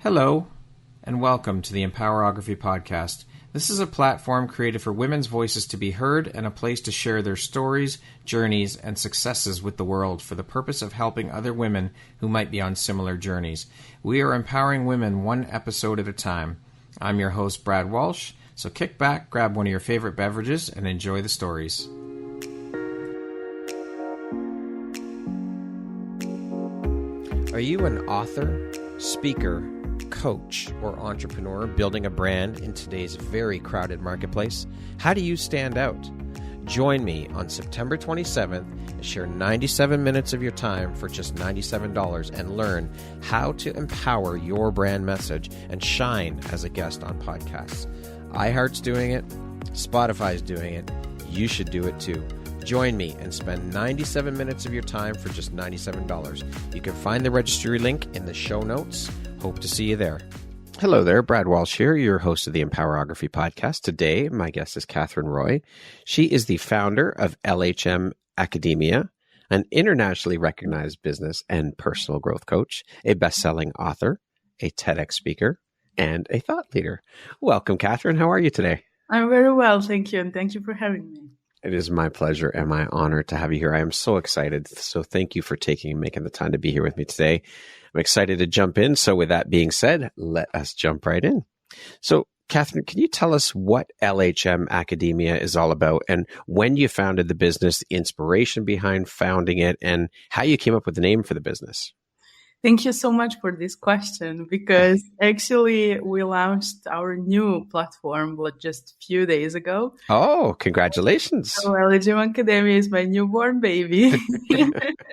Hello, and welcome to the Empowerography Podcast. This is a platform created for women's voices to be heard and a place to share their stories, journeys, and successes with the world for the purpose of helping other women who might be on similar journeys. We are empowering women one episode at a time. I'm your host, Brad Walsh, so kick back, grab one of your favorite beverages, and enjoy the stories. Are you an author, speaker, coach, or entrepreneur building a brand in today's very crowded marketplace? How do you stand out? Join me on September 27th and share 97 minutes of your time for just $97 and learn how to empower your brand message and shine as a guest on podcasts. iHeart's doing it. Spotify's doing it. You should do it too. Join me and spend 97 minutes of your time for just $97. You can find the registry link in the show notes. Hope to see you there. Hello there, Brad Walsh here, your host of the Empowerography Podcast. Today, my guest is Catherine Roy. She is the founder of LHM Academia, an internationally recognized business and personal growth coach, a best-selling author, a TEDx speaker, and a thought leader. Welcome, Catherine. How are you today? I'm very well, thank you, and thank you for having me. It is my pleasure and my honor to have you here. I am so excited. So thank you for making the time to be here with me today. I'm excited to jump in. So with that being said, let us jump right in. So Catherine, can you tell us what LHM Academia is all about and when you founded the business, the inspiration behind founding it, and how you came up with the name for the business? Thank you so much for this question, because actually we launched our new platform just a few days ago. Oh, congratulations. So LHM Academia is my newborn baby.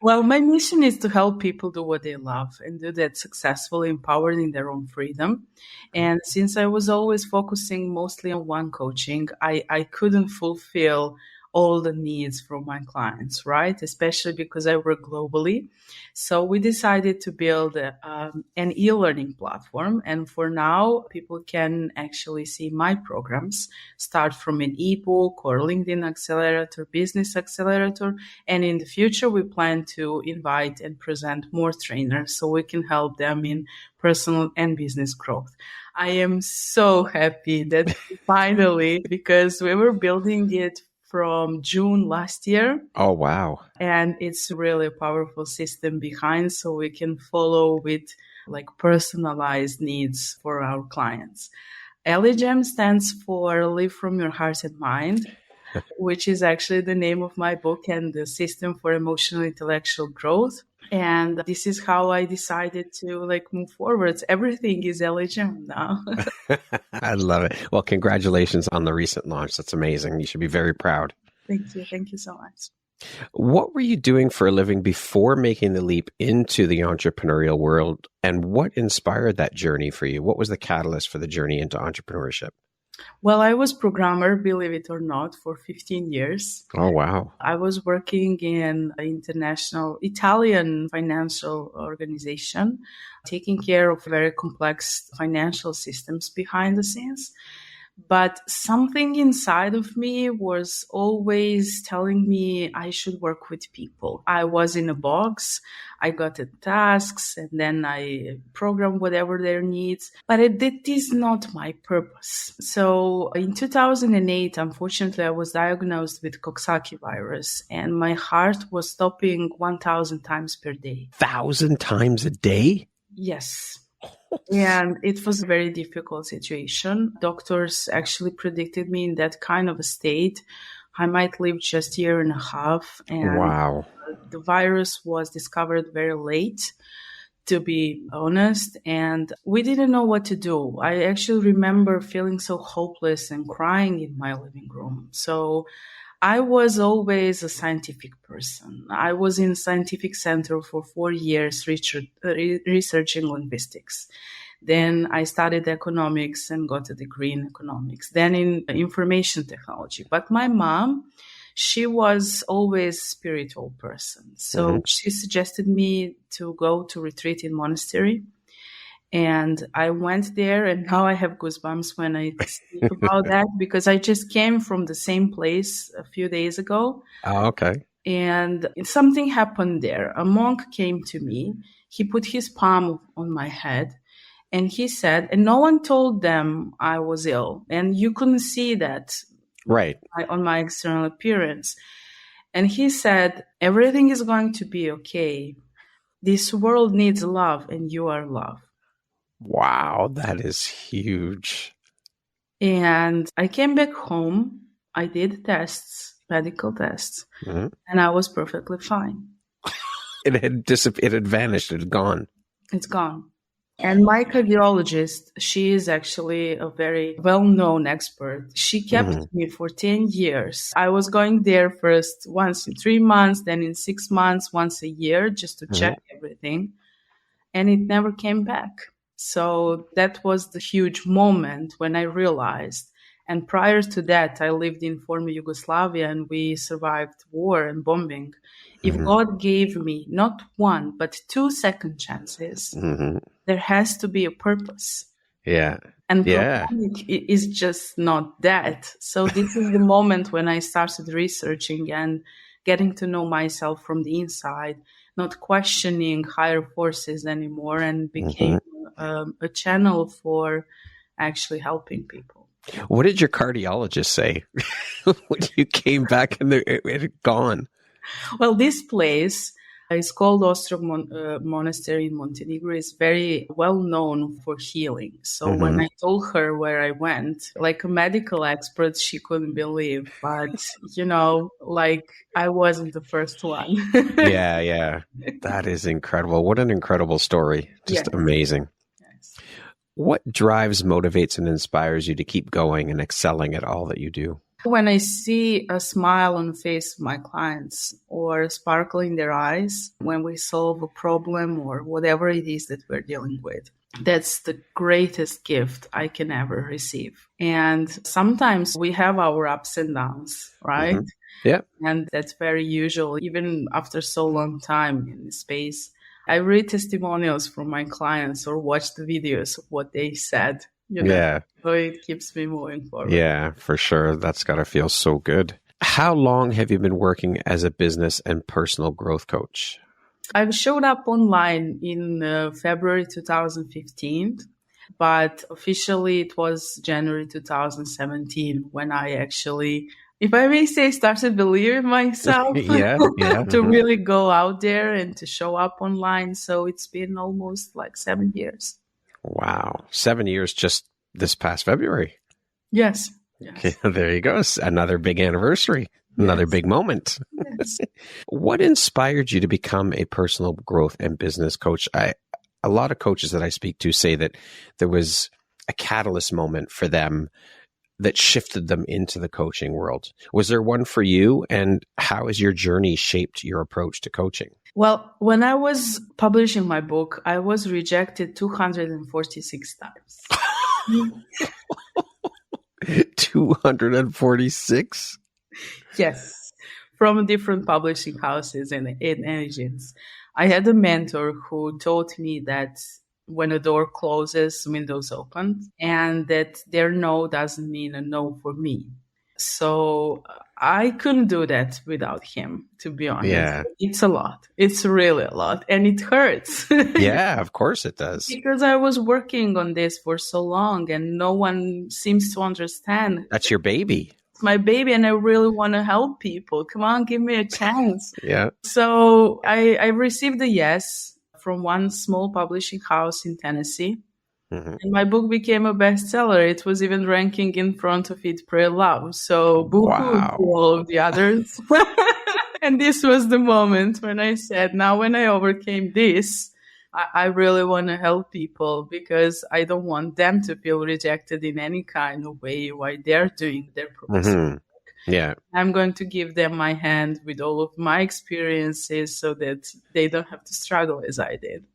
Well, my mission is to help people do what they love and do that successfully, empowered in their own freedom. And since I was always focusing mostly on one coaching, I couldn't fulfill all the needs from my clients, right? Especially because I work globally. So we decided to build an e-learning platform. And for now, people can actually see my programs, start from an ebook or LinkedIn Accelerator, Business Accelerator. And in the future, we plan to invite and present more trainers so we can help them in personal and business growth. I am so happy that finally, because we were building it from June last year. Oh, wow. And it's really a powerful system behind, so we can follow with personalized needs for our clients. LHM stands for Live From Your Heart and Mind, which is actually the name of my book and the system for emotional intellectual growth. And this is how I decided to move forward. Everything is LHM now. I love it. Well, congratulations on the recent launch. That's amazing. You should be very proud. Thank you. Thank you so much. What were you doing for a living before making the leap into the entrepreneurial world? And what inspired that journey for you? What was the catalyst for the journey into entrepreneurship? Well, I was programmer, believe it or not, for 15 years. Oh, wow. I was working in an international Italian financial organization, taking care of very complex financial systems behind the scenes. But something inside of me was always telling me I should work with people. I was in a box. I got the tasks and then I program whatever their needs. But that is not my purpose. So in 2008, unfortunately, I was diagnosed with Coxsackie virus and my heart was stopping 1,000 times per day. 1,000 times a day? Yes. And it was a very difficult situation. Doctors actually predicted me in that kind of a state. I might live just a year and a half. And wow. The virus was discovered very late, to be honest. And we didn't know what to do. I actually remember feeling so hopeless and crying in my living room. So I was always a scientific person. I was in scientific center for 4 years researching linguistics. Then I studied economics and got a degree in economics, then in information technology. But my mom, she was always a spiritual person. So she suggested me to go to retreat in monastery. And I went there, and now I have goosebumps when I speak about that, because I just came from the same place a few days ago. Oh, okay. And something happened there. A monk came to me. He put his palm on my head, And he said, and no one told them I was ill. And you couldn't see that Right. on my external appearance. And he said, everything is going to be okay. This world needs love, and you are love. Wow, that is huge. And I came back home. I did tests, medical tests, and I was perfectly fine. It had vanished. It had gone. It's gone. And my cardiologist, she is actually a very well-known expert. She kept me for 10 years. I was going there first once in 3 months, then in 6 months, once a year, just to check everything. And it never came back. So that was the huge moment when I realized. And prior to that, I lived in former Yugoslavia and we survived war and bombing. If God gave me not one, but 2 second chances, there has to be a purpose. Yeah. And platonic is just not that. So this is the moment when I started researching and getting to know myself from the inside, not questioning higher forces anymore, and became a channel for actually helping people. What did your cardiologist say when you came back and it had gone? Well, this place is called Ostrog Monastery in Montenegro. It's very well known for healing. So when I told her where I went, like a medical expert, she couldn't believe. But, I wasn't the first one. Yeah. That is incredible. What an incredible story. Just amazing. Yes. What drives, motivates, and inspires you to keep going and excelling at all that you do? When I see a smile on the face of my clients or a sparkle in their eyes when we solve a problem or whatever it is that we're dealing with, that's the greatest gift I can ever receive. And sometimes we have our ups and downs, right? Yeah. And that's very usual, even after so long time in this space. I read testimonials from my clients or watch the videos of what they said. So it keeps me moving forward. Yeah, for sure. That's got to feel so good. How long have you been working as a business and personal growth coach? I've showed up online in February 2015, but officially it was January 2017 when I actually, if I may say, started believing myself to really go out there and to show up online. So it's been almost 7 years. Wow. 7 years just this past February. Yes. Okay, there you go. Another big anniversary, another big moment. Yes. What inspired you to become a personal growth and business coach? A lot of coaches that I speak to say that there was a catalyst moment for them that shifted them into the coaching world. Was there one for you? And how has your journey shaped your approach to coaching? Well, when I was publishing my book, I was rejected 246 times. 246? Yes, from different publishing houses and agents. I had a mentor who taught me that when a door closes, windows open, and that their no doesn't mean a no for me. So I couldn't do that without him, to be honest. Yeah. It's a lot. It's really a lot. And it hurts. Yeah, of course it does. Because I was working on this for so long and no one seems to understand. That's your baby. It's my baby and I really want to help people. Come on, give me a chance. Yeah. So I received a yes from one small publishing house in Tennessee. And my book became a bestseller. It was even ranking in front of Eat, Pray, Love. So boo-hoo to all of the others. And this was the moment when I said, now when I overcame this, I really want to help people because I don't want them to feel rejected in any kind of way while they're doing their professional work. Yeah. I'm going to give them my hand with all of my experiences so that they don't have to struggle as I did.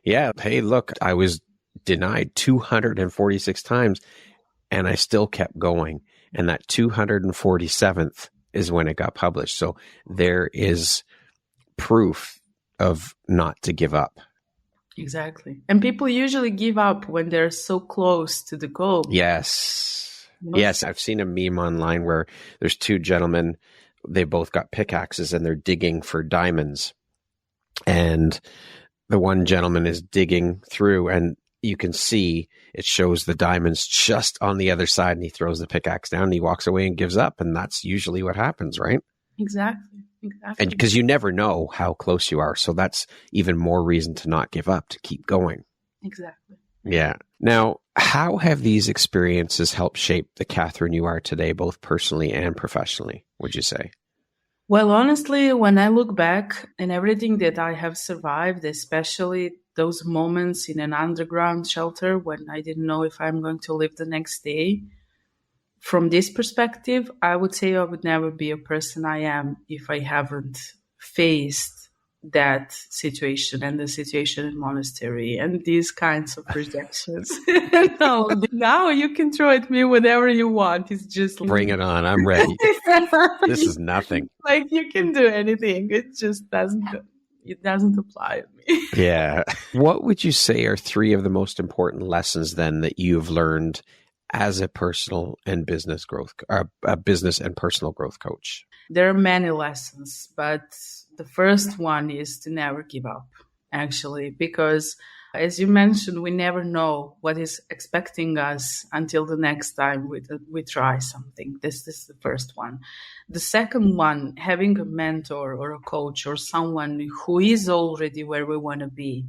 Yeah. Hey, look, I was denied 246 times and I still kept going. And that 247th is when it got published. So there is proof of not to give up. Exactly. And people usually give up when they're so close to the goal. Yes. Yes. I've seen a meme online where there's 2 gentlemen, they both got pickaxes and they're digging for diamonds. And the one gentleman is digging through and you can see it shows the diamonds just on the other side, and he throws the pickaxe down and he walks away and gives up. And that's usually what happens, right? Exactly. And because you never know how close you are. So that's even more reason to not give up, to keep going. Exactly. Yeah. Now, how have these experiences helped shape the Catherine you are today, both personally and professionally, would you say? Well, honestly, when I look back and everything that I have survived, especially those moments in an underground shelter when I didn't know if I'm going to live the next day, from this perspective, I would say I would never be a person I am if I haven't faced that situation and the situation in monastery and these kinds of rejections. No, now you can throw at me whatever you want. It's just bring it on. I'm ready. This is nothing. Like you can do anything. It just doesn't apply to me. Yeah. What would you say are 3 of the most important lessons then that you've learned as a personal and business growth, a business and personal growth coach? There are many lessons, but the first one is to never give up, actually, because as you mentioned, we never know what is expecting us until the next time we try something. This is the first one. The second one, having a mentor or a coach or someone who is already where we want to be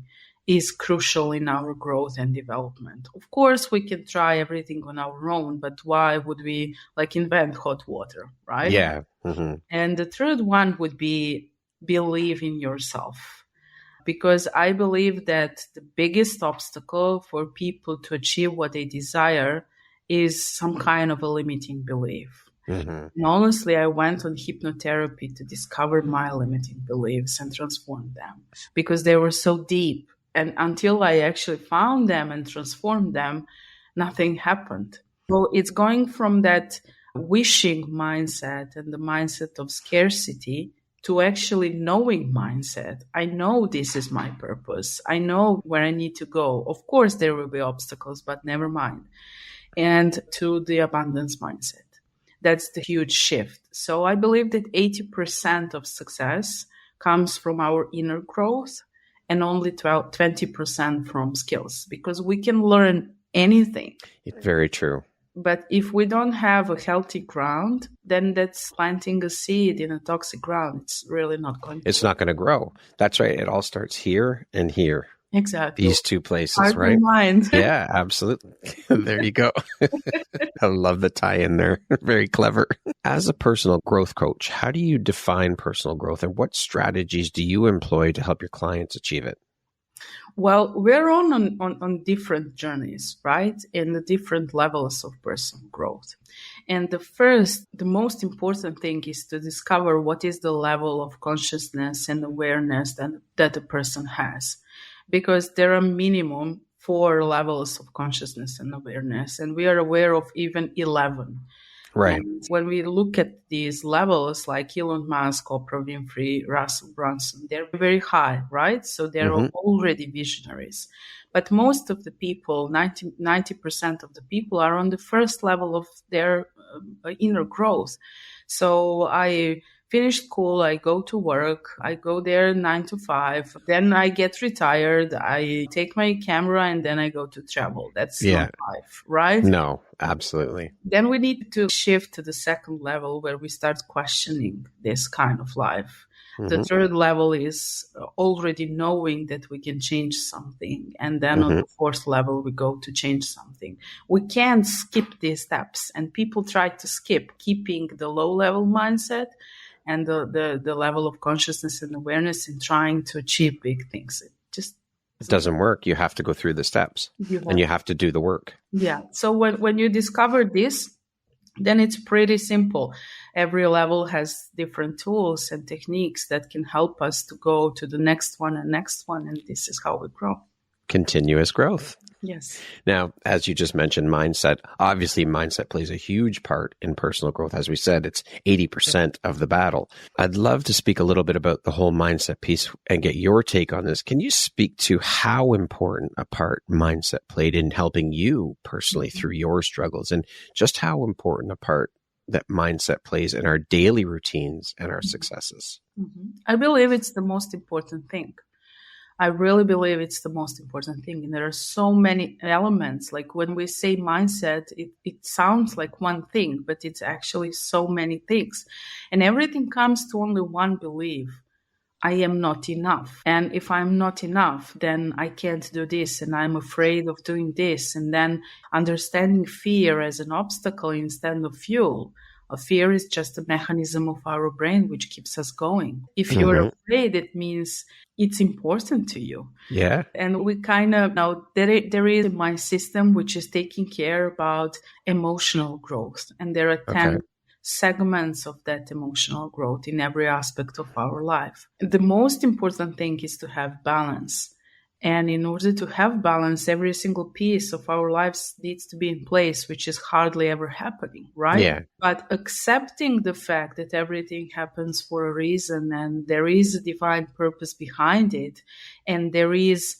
is crucial in our growth and development. Of course, we can try everything on our own, but why would we invent hot water, right? Yeah. Mm-hmm. And the third one would be believe in yourself. Because I believe that the biggest obstacle for people to achieve what they desire is some kind of a limiting belief. Mm-hmm. And honestly, I went on hypnotherapy to discover my limiting beliefs and transform them because they were so deep. And until I actually found them and transformed them, nothing happened. So it's going from that wishing mindset and the mindset of scarcity to actually knowing mindset. I know this is my purpose. I know where I need to go. Of course, there will be obstacles, but never mind. And to the abundance mindset. That's the huge shift. So I believe that 80% of success comes from our inner growth and only 20% from skills, because we can learn anything. Very true. But if we don't have a healthy ground, then that's planting a seed in a toxic ground. It's really not going to. It's not going to grow. That's right. It all starts here and here. Exactly. These 2 places, Heart right? and mind. Yeah, absolutely. There you go. I love the tie-in there. Very clever. As a personal growth coach, how do you define personal growth and what strategies do you employ to help your clients achieve it? Well, we're on different journeys, right? In the different levels of personal growth. And the most important thing is to discover what is the level of consciousness and awareness that a person has. Because there are minimum 4 levels of consciousness and awareness, and we are aware of even 11. Right. And when we look at these levels, like Elon Musk, Oprah Winfrey, Russell Brunson, they're very high, right? So they're already visionaries. But most of the people, 90% of the people are on the first level of their inner growth. So I finish school, I go to work, I go there 9 to 5, then I get retired, I take my camera and then I go to travel. That's not life, right? No, absolutely. Then we need to shift to the second level where we start questioning this kind of life. The third level is already knowing that we can change something. And then on the fourth level, we go to change something. We can't skip these steps. And people try to skip, keeping the low level mindset and the level of consciousness and awareness in trying to achieve big things. It doesn't work. You have to go through the steps and you have to do the work. Yeah. So when you discover this, then it's pretty simple. Every level has different tools and techniques that can help us to go to the next one. And this is how we grow. Continuous growth. Yes. Now, as you just mentioned, mindset, obviously mindset plays a huge part in personal growth. As we said, it's 80% of the battle. I'd love to speak a little bit about the whole mindset piece and get your take on this. Can you speak to how important a part mindset played in helping you personally through your struggles, and just how important a part that mindset plays in our daily routines and our successes? I believe it's the most important thing. I really believe it's the most important thing. And there are so many elements. Like when we say mindset, it sounds like one thing, but it's actually so many things. And everything comes to only one belief. I am not enough. And if I'm not enough, then I can't do this. And I'm afraid of doing this. And then understanding fear as an obstacle instead of fuel. Fear is just a mechanism of our brain which keeps us going. If you're afraid, it means it's important to you. Yeah. And we kind of now there is my system which is taking care about emotional growth. And there are 10 segments of that emotional growth in every aspect of our life. The most important thing is to have balance. And in order to have balance, every single piece of our lives needs to be in place, which is hardly ever happening, right? Yeah. But accepting the fact that everything happens for a reason and there is a divine purpose behind it, and there is,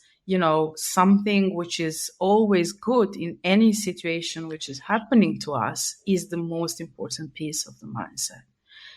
something which is always good in any situation which is happening to us, is the most important piece of the mindset.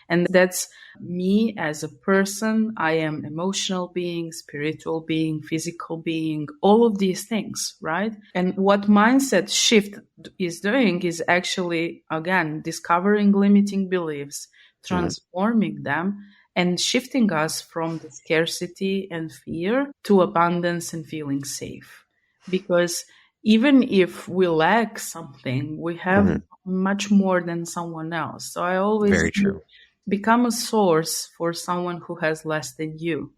And that's me as a person. I am emotional being, spiritual being, physical being, all of these things, right? And what mindset shift is doing is actually, again, discovering limiting beliefs, transforming them, and shifting us from the scarcity and fear to abundance and feeling safe. Because even if we lack something, we have much more than someone else. So I always Very true. Become a source for someone who has less than you,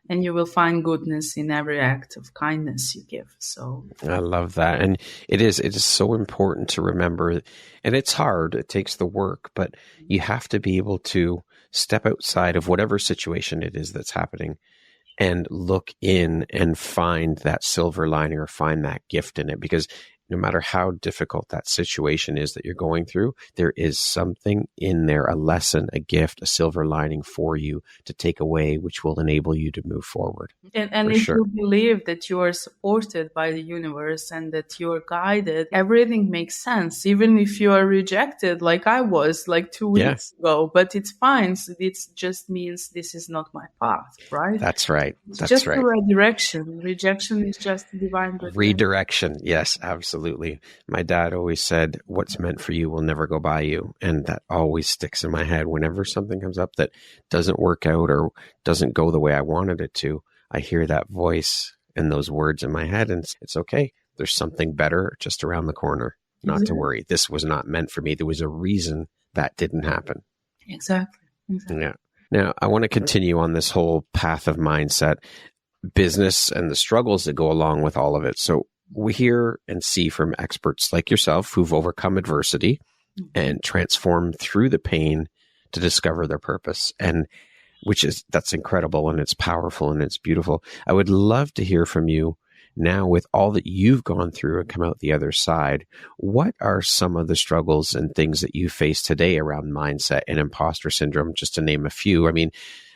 and you will find goodness in every act of kindness you give. So I love that. And it is so important to remember, and it's hard. It takes the work, but you have to be able to step outside of whatever situation it is that's happening and look in and find that silver lining or find that gift in it. Because no matter how difficult that situation is that you're going through, there is something in there, a lesson, a gift, a silver lining for you to take away, which will enable you to move forward. And if you believe that you are supported by the universe and that you are guided, everything makes sense, even if you are rejected, like I was like 2 weeks ago. But it's fine. So it just means this is not my path, right? That's right. It's just the redirection. Rejection is just divine redirection. Yes, absolutely. My dad always said, what's meant for you will never go by you. And that always sticks in my head. Whenever something comes up that doesn't work out or doesn't go the way I wanted it to, I hear that voice and those words in my head, and it's okay. There's something better just around the corner. Not to worry. This was not meant for me. There was a reason that didn't happen. Exactly. Yeah. Now, I want to continue on this whole path of mindset, business, and the struggles that go along with all of it. So we hear and see from experts like yourself who've overcome adversity and transformed through the pain to discover their purpose, and that's incredible, and it's powerful, and it's beautiful. I would love to hear from you now, with all that you've gone through and come out the other side. What are some of the struggles and things that you face today around mindset and imposter syndrome, just to name a few? I mean,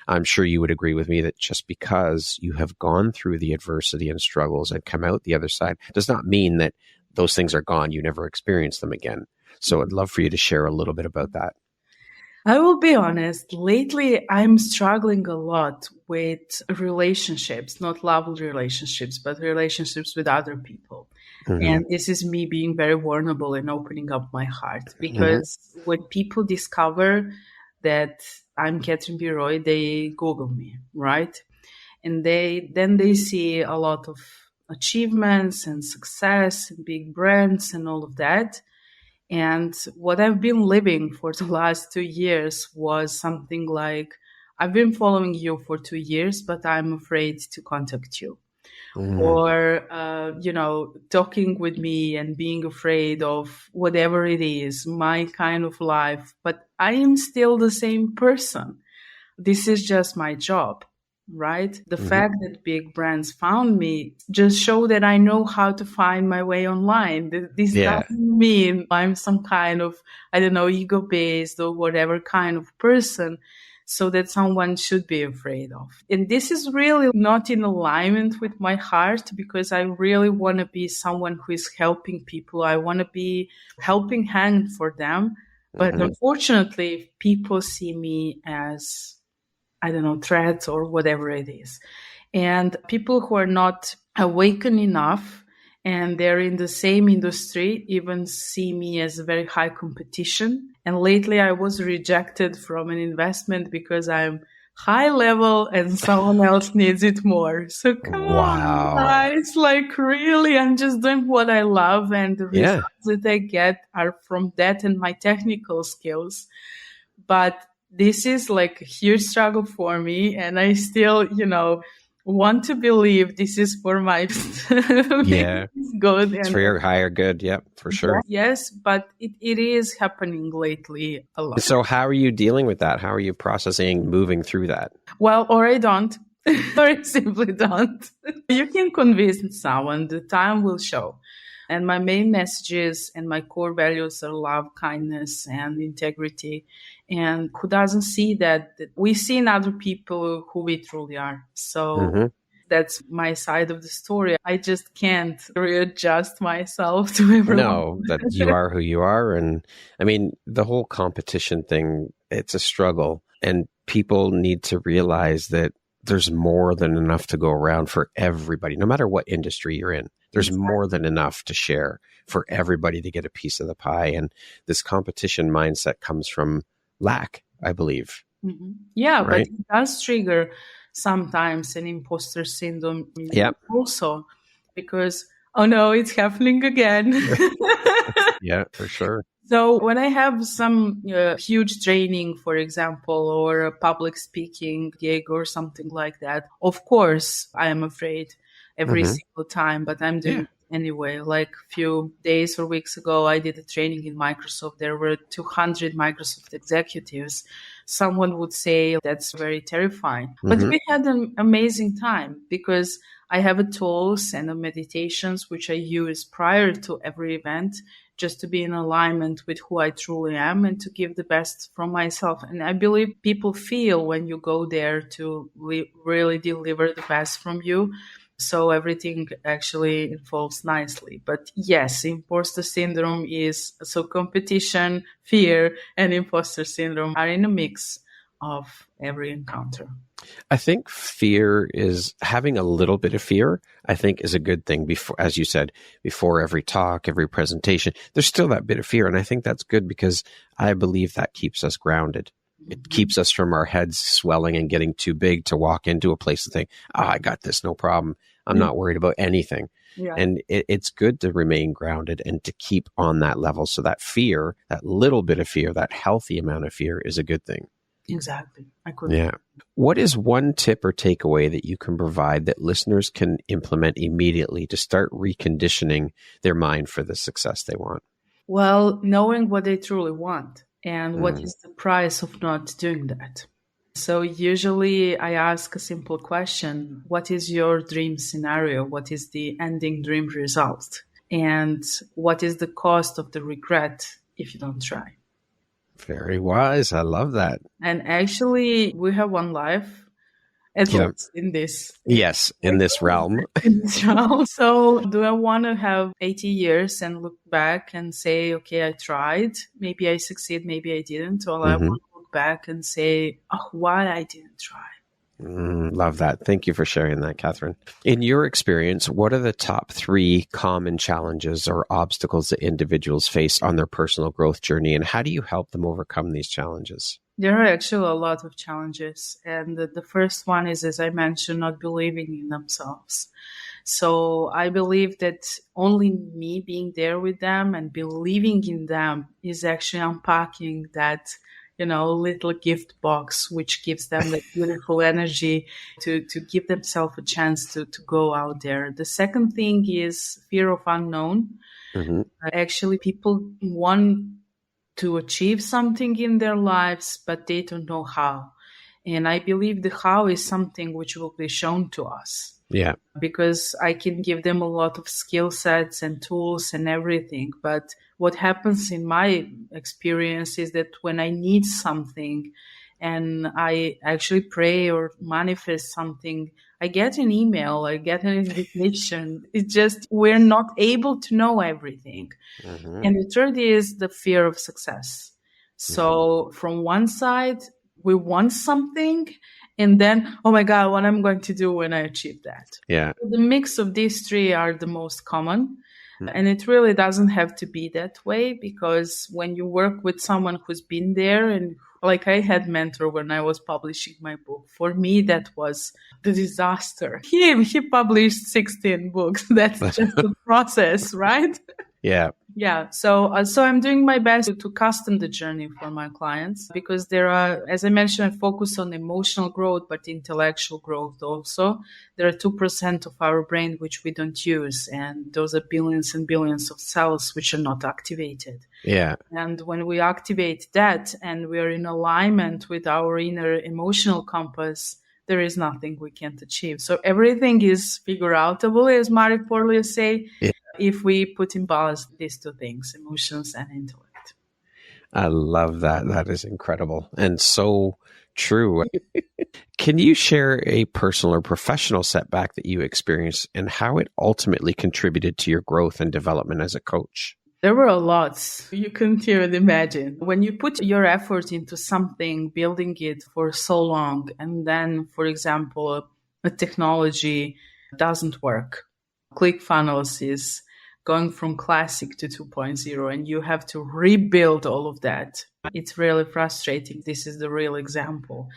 I'm sure you would agree with me that just because you have gone through the adversity and struggles and come out the other side does not mean that those things are gone. You never experience them again. So I'd love for you to share a little bit about that. I will be honest. Lately, I'm struggling a lot with relationships, not love relationships, but relationships with other people. And this is me being very vulnerable and opening up my heart. Because when people discover that I'm Catherine B. Roy, they Google me, right? And then they see a lot of achievements and success and big brands and all of that. And what I've been living for the last 2 years was something like, I've been following you for 2 years, but I'm afraid to contact you. Or, talking with me and being afraid of whatever it is, my kind of life. But I am still the same person. This is just my job, right? The fact that big brands found me just show that I know how to find my way online. This doesn't mean I'm some kind of, ego-based or whatever kind of person, so that someone should be afraid of. And this is really not in alignment with my heart, because I really want to be someone who is helping people. I want to be helping hand for them. But unfortunately, people see me as, threats or whatever it is. And people who are not awakened enough and they're in the same industry even see me as a very high competition. And lately I was rejected from an investment because I'm high level and someone else needs it more. So come on, guys, like really, I'm just doing what I love, and the results that I get are from that and my technical skills. But this is like a huge struggle for me, and I still, want to believe this is for my good. It's for your higher good. Yep, for sure. Yes, but it is happening lately a lot. So how are you dealing with that? How are you processing, moving through that? Well, or I don't, or I simply don't. You can convince someone, the time will show. And my main messages and my core values are love, kindness, and integrity. And who doesn't see that? We see in other people who we truly are. So that's my side of the story. I just can't readjust myself to everyone. No, that you are who you are. And I mean, the whole competition thing, it's a struggle. And people need to realize that there's more than enough to go around for everybody, no matter what industry you're in. There's more than enough to share for everybody to get a piece of the pie. And this competition mindset comes from lack, I believe. Yeah, right? But it does trigger sometimes an imposter syndrome also, because, oh no, it's happening again. Yeah, for sure. So when I have some huge training, for example, or a public speaking gig or something like that, of course, I am afraid every single time, but I'm doing it anyway. Like a few days or weeks ago, I did a training in Microsoft. There were 200 Microsoft executives. Someone would say that's very terrifying. But we had an amazing time because I have a tools and meditations which I use prior to every event just to be in alignment with who I truly am and to give the best from myself. And I believe people feel when you go there to really deliver the best from you. So everything actually evolves nicely. But yes, imposter syndrome is, so competition, fear, and imposter syndrome are in a mix of every encounter. I think fear is having a little bit of fear, I think is a good thing. Before, as you said, before every talk, every presentation, there's still that bit of fear. And I think that's good because I believe that keeps us grounded. It keeps us from our heads swelling and getting too big to walk into a place and think, I got this, no problem. I'm not worried about anything. Yeah. And it's good to remain grounded and to keep on that level. So that fear, that little bit of fear, that healthy amount of fear is a good thing. Exactly. I couldn't. Yeah. What is one tip or takeaway that you can provide that listeners can implement immediately to start reconditioning their mind for the success they want? Well, knowing what they truly want and what is the price of not doing that. So usually I ask a simple question. What is your dream scenario? What is the ending dream result? And what is the cost of the regret if you don't try? Very wise. I love that. And actually, we have one life, at least in this. Yes, in this realm. In this realm. So do I want to have 80 years and look back and say, okay, I tried. Maybe I succeed, maybe I didn't. Or I want to look back and say, oh, why I didn't try. Love that. Thank you for sharing that, Catherine. In your experience, what are the top 3 common challenges or obstacles that individuals face on their personal growth journey, and how do you help them overcome these challenges? There are actually a lot of challenges. And the first one is, as I mentioned, not believing in themselves. So I believe that only me being there with them and believing in them is actually unpacking that little gift box, which gives them that beautiful energy to give themselves a chance to go out there. The second thing is fear of unknown. Actually, people want to achieve something in their lives, but they don't know how. And I believe the how is something which will be shown to us. Yeah. Because I can give them a lot of skill sets and tools and everything. But what happens in my experience is that when I need something and I actually pray or manifest something, I get an email, I get an invitation. It's just, we're not able to know everything. And the third is the fear of success. So from one side, we want something And then, oh my God, what I'm going to do when I achieve that. Yeah. The mix of these three are the most common. Mm. And it really doesn't have to be that way, because when you work with someone who's been there, and like I had mentor when I was publishing my book, for me, that was the disaster. He published 16 books. That's just the process, right? Yeah. Yeah. So I'm doing my best to custom the journey for my clients, because there are, as I mentioned, I focus on emotional growth, but intellectual growth also. There are 2% of our brain which we don't use. And those are billions and billions of cells which are not activated. Yeah. And when we activate that and we are in alignment with our inner emotional compass, there is nothing we can't achieve. So everything is figure outable, as Marek Porlier say, if we put in balance these two things, emotions and intellect. I love that. That is incredible and so true. Can you share a personal or professional setback that you experienced and how it ultimately contributed to your growth and development as a coach? There were a lot. You couldn't even imagine. When you put your effort into something, building it for so long, and then, for example, a technology doesn't work. ClickFunnels is going from classic to 2.0, and you have to rebuild all of that. It's really frustrating. This is the real example.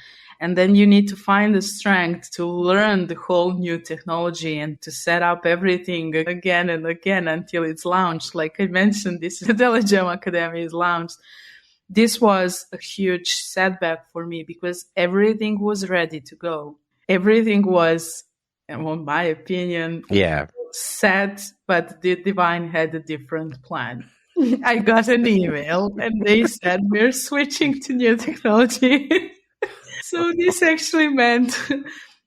And then you need to find the strength to learn the whole new technology and to set up everything again and again until it's launched. Like I mentioned, this LHM Academia is launched. This was a huge setback for me because everything was ready to go. Everything was, in my opinion, set, but the divine had a different plan. I got an email and they said, we're switching to new technology. So this actually meant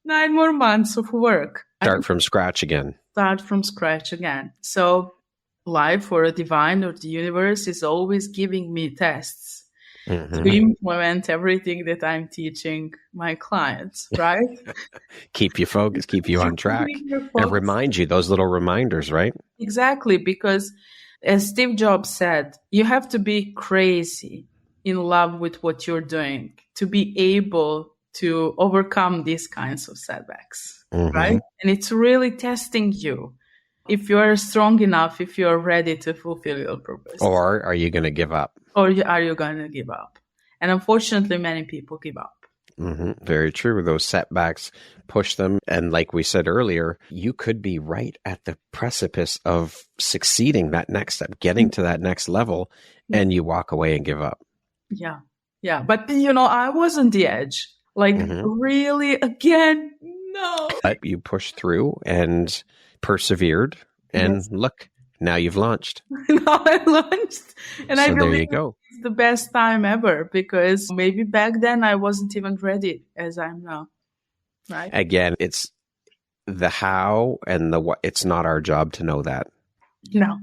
9 more months of work. Start from scratch again. So life or a divine or the universe is always giving me tests to implement everything that I'm teaching my clients, right? Keep you focused, keep you on track, and remind you those little reminders, right? Exactly, because as Steve Jobs said, you have to be crazy in love with what you're doing to be able to overcome these kinds of setbacks, right? And it's really testing you. If you are strong enough, if you are ready to fulfill your purpose. Or are you going to give up? Or are you going to give up? And unfortunately, many people give up. Very true. Those setbacks push them. And like we said earlier, you could be right at the precipice of succeeding that next step, getting to that next level, and you walk away and give up. Yeah. Yeah. But, I was on the edge. Like, really, again, no. But you pushed through and persevered. And look, now you've launched. Now I launched. And I believe there you go. It's the best time ever, because maybe back then I wasn't even ready as I'm now. Right? Again, it's the how and the what. It's not our job to know that. No.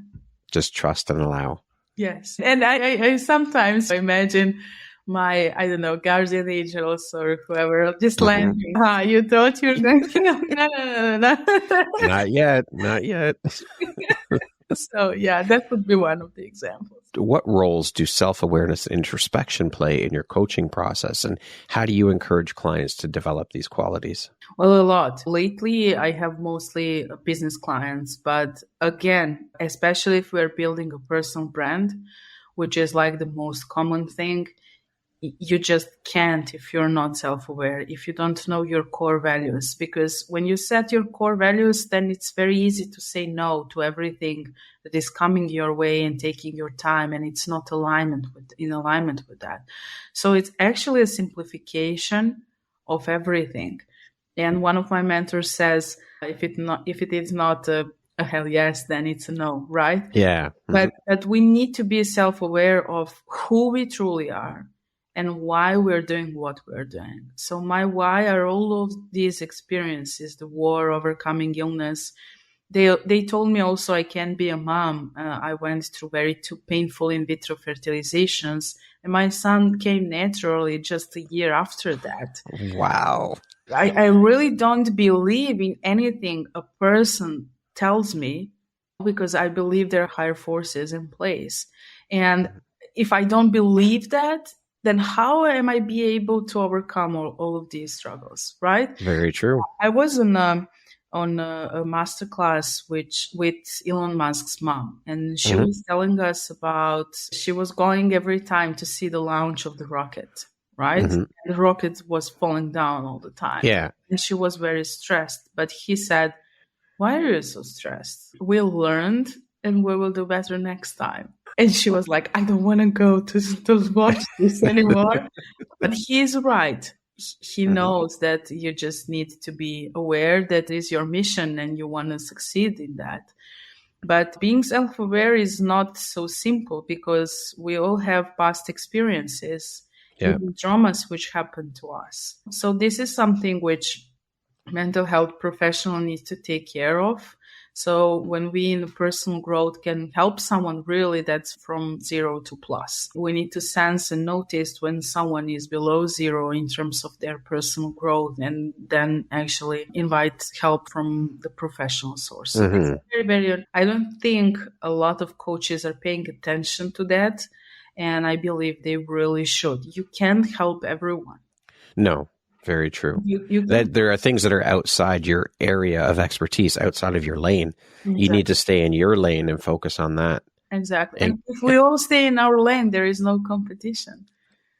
Just trust and allow. Yes. And I sometimes imagine my, guardian angels or whoever just landing. You thought you were going to... No. Not yet. So, yeah, that would be one of the examples. What roles do self-awareness and introspection play in your coaching process? And how do you encourage clients to develop these qualities? Well, a lot. Lately, I have mostly business clients. But again, especially if we're building a personal brand, which is like the most common thing, you just can't if you're not self-aware, if you don't know your core values. Because when you set your core values, then it's very easy to say no to everything that is coming your way and taking your time, and it's not in alignment with that. So it's actually a simplification of everything. And one of my mentors says, if it is not a hell yes, then it's a no, right? Yeah. But we need to be self-aware of who we truly are and why we're doing what we're doing. So my why are all of these experiences, the war, overcoming illness. They told me also I can be a mom. I went through two painful in vitro fertilizations, and my son came naturally just a year after that. Wow. I really don't believe in anything a person tells me, because I believe there are higher forces in place. And if I don't believe that, then how am I be able to overcome all of these struggles, right? Very true. I was on a masterclass with Elon Musk's mom, and she was telling us about, she was going every time to see the launch of the rocket, right? And the rocket was falling down all the time. Yeah. And she was very stressed. But he said, why are you so stressed? We learned and we will do better next time. And she was like, I don't want to go to watch this anymore. But he's right. He knows that you just need to be aware that is your mission and you want to succeed in that. But being self-aware is not so simple, because we all have past experiences, even traumas which happened to us. So this is something which mental health professional needs to take care of. So when we in personal growth can help someone, really that's from 0 to plus. We need to sense and notice when someone is below 0 in terms of their personal growth, and then actually invite help from the professional source. It's very, very, I don't think a lot of coaches are paying attention to that. And I believe they really should. You can't help everyone. No. Very true. That there are things that are outside your area of expertise, outside of your lane. Exactly. You need to stay in your lane and focus on that. Exactly. And if we all stay in our lane, there is no competition.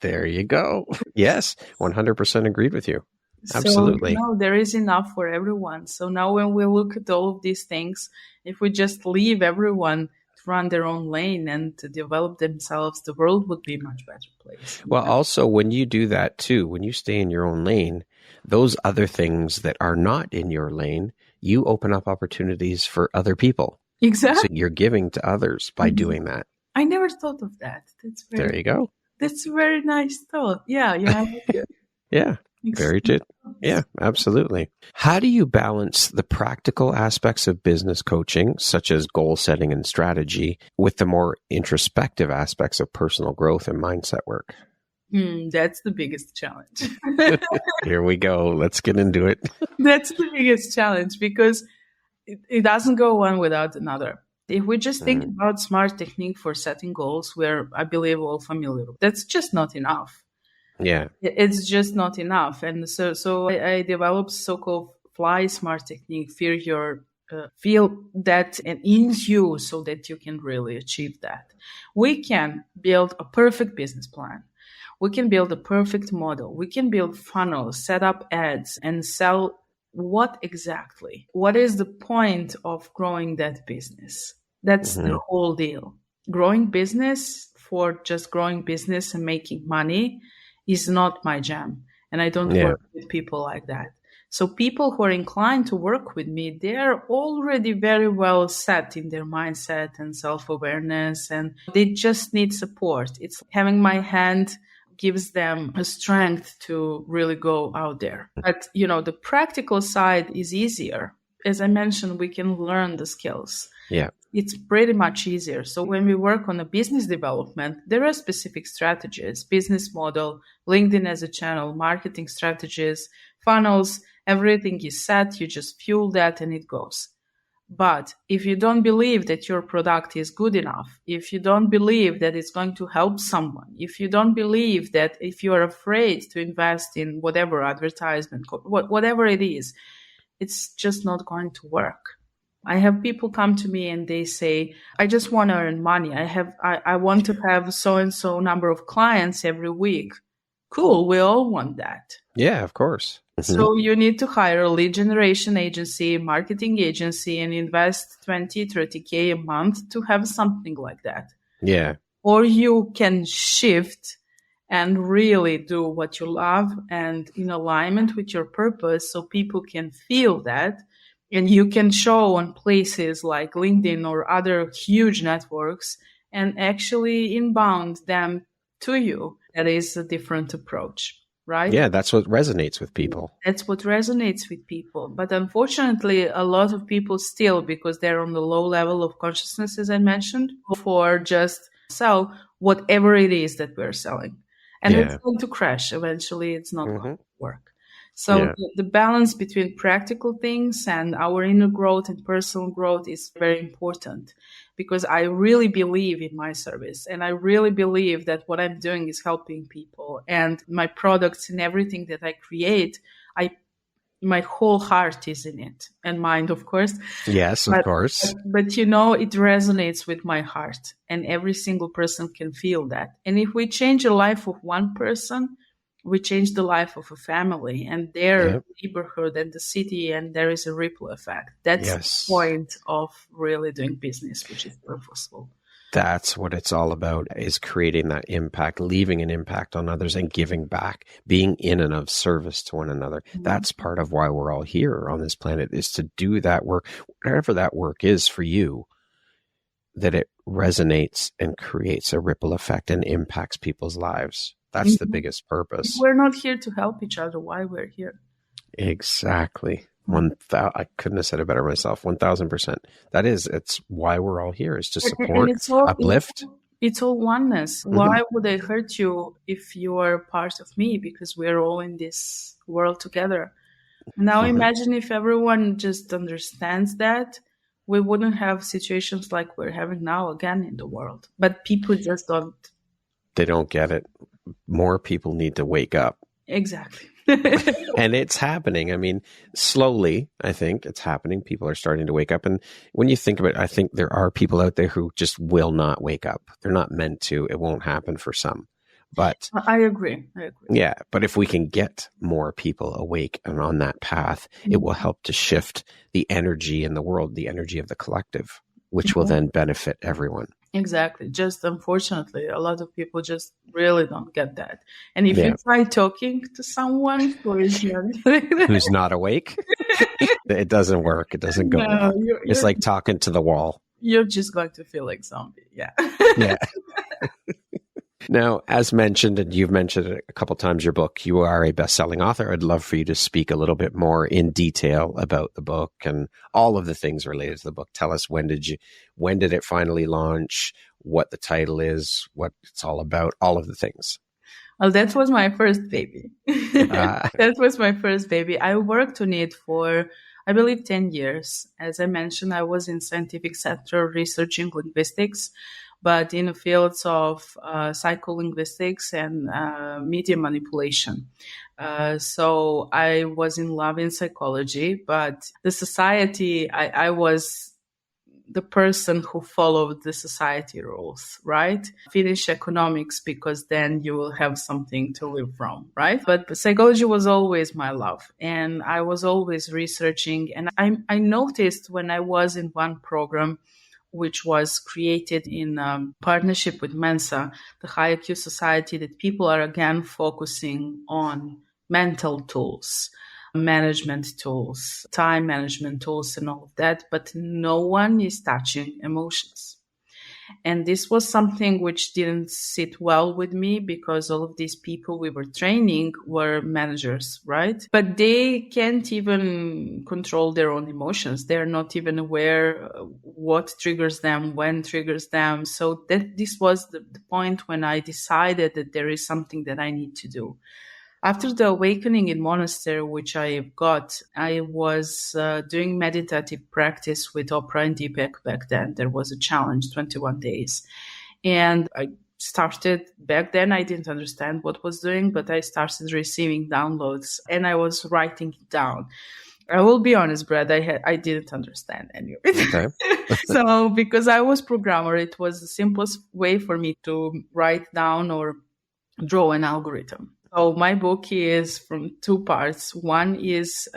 There you go. Yes, 100% agreed with you. Absolutely. So, there is enough for everyone. So now when we look at all of these things, if we just leave everyone to run their own lane and to develop themselves, the world would be a much better place. Well, also, when you do that too, when you stay in your own lane, those other things that are not in your lane, you open up opportunities for other people. Exactly. So you're giving to others by doing that. I never thought of that. There you go. That's a very nice thought. Yeah. Yeah. Very good. Yeah, absolutely. How do you balance the practical aspects of business coaching, such as goal setting and strategy, with the more introspective aspects of personal growth and mindset work? That's the biggest challenge. Here we go. Let's get into it. That's the biggest challenge, because it doesn't go one without another. If we just think about smart technique for setting goals, where I believe we're all familiar with, that's just not enough. Yeah. It's just not enough. And so I developed so-called fly smart technique, feel that and in you, so that you can really achieve that. We can build a perfect business plan. We can build a perfect model. We can build funnels, set up ads, and sell what exactly? What is the point of growing that business? That's the whole deal. Growing business for just growing business and making money is not my jam. And I don't work with people like that. So people who are inclined to work with me, they are already very well set in their mindset and self-awareness, and they just need support. It's having my hand gives them a strength to really go out there. But, the practical side is easier. As I mentioned, we can learn the skills. Yeah. It's pretty much easier. So when we work on a business development, there are specific strategies, business model, LinkedIn as a channel, marketing strategies, funnels, everything is set. You just fuel that and it goes. But if you don't believe that your product is good enough, if you don't believe that it's going to help someone, if you don't believe that, if you are afraid to invest in whatever advertisement, whatever it is, it's just not going to work. I have people come to me and they say, I just want to earn money. I want to have so-and-so number of clients every week. Cool. We all want that. Yeah, of course. So you need to hire a lead generation agency, marketing agency, and invest 20, 30K a month to have something like that. Yeah. Or you can shift and really do what you love and in alignment with your purpose, so people can feel that. And you can show on places like LinkedIn or other huge networks and actually inbound them to you. That is a different approach, right? Yeah, that's what resonates with people. That's what resonates with people. But unfortunately, a lot of people still, because they're on the low level of consciousness, as I mentioned, for just sell whatever it is that we're selling. And it's going to crash. Eventually, it's not going to work. So the balance between practical things and our inner growth and personal growth is very important. because I really believe in my service. And I really believe that what I'm doing is helping people. And my products and everything that I create, my whole heart is in it, and mind, of course. Yes, of course. But you know, it resonates with my heart, and every single person can feel that. And if we change the life of one person, we change the life of a family and their neighborhood and the city, and there is a ripple effect. That's the point of really doing business, which is purposeful. That's what it's all about, is creating that impact, leaving an impact on others and giving back, being in and of service to one another. Mm-hmm. That's part of why we're all here on this planet, is to do that work, whatever that work is for you, that it resonates and creates a ripple effect and impacts people's lives. That's the biggest purpose. We're not here to help each other. Why we're here? Exactly. I couldn't have said it better myself. 1000%. It's why we're all here, is to support, uplift. It's all oneness. Mm-hmm. Why would I hurt you if you are part of me? Because we're all in this world together. Now imagine if everyone just understands that, we wouldn't have situations like we're having now again in the world. But people just don't. They don't get it. More people need to wake up. Exactly. And it's happening. I mean, slowly, I think it's happening. People are starting to wake up. And when you think about it, I think there are people out there who just will not wake up. They're not meant to. It won't happen for some. But I agree. Yeah. But if we can get more people awake and on that path, it will help to shift the energy in the world, the energy of the collective, which will then benefit everyone. Exactly. Just unfortunately, a lot of people just really don't get that. And if you try talking to someone who is who's not awake, it doesn't work. It doesn't go. No, it's like talking to the wall. You're just going to feel like zombie. Yeah. Yeah. Now, as mentioned, and you've mentioned it a couple of times, your book, you are a best-selling author. I'd love for you to speak a little bit more in detail about the book and all of the things related to the book. Tell us, when did it finally launch, what the title is, what it's all about, all of the things. Well, that was my first baby. That was my first baby. I worked on it for, I believe, 10 years. As I mentioned, I was in scientific sector researching linguistics, but in the fields of psycholinguistics and media manipulation. So I was in love in psychology, but the society, I was the person who followed the society rules, right? Finish economics because then you will have something to live from, right? But psychology was always my love, and I was always researching. And I noticed when I was in one program, which was created in partnership with MENSA, the High IQ Society, that people are again focusing on mental tools, management tools, time management tools, and all of that, but no one is touching emotions. And this was something which didn't sit well with me, because all of these people we were training were managers, right? But they can't even control their own emotions. They're not even aware what triggers them, when triggers them. So this was the point when I decided that there is something that I need to do. After the awakening in monastery, which I got, I was doing meditative practice with Oprah and Deepak back then. There was a challenge, 21 days. And I started, back then I didn't understand what I was doing, but I started receiving downloads and I was writing it down. I will be honest, Brad, I didn't understand any of it. Okay. So because I was programmer, it was the simplest way for me to write down or draw an algorithm. So my book is from two parts. One is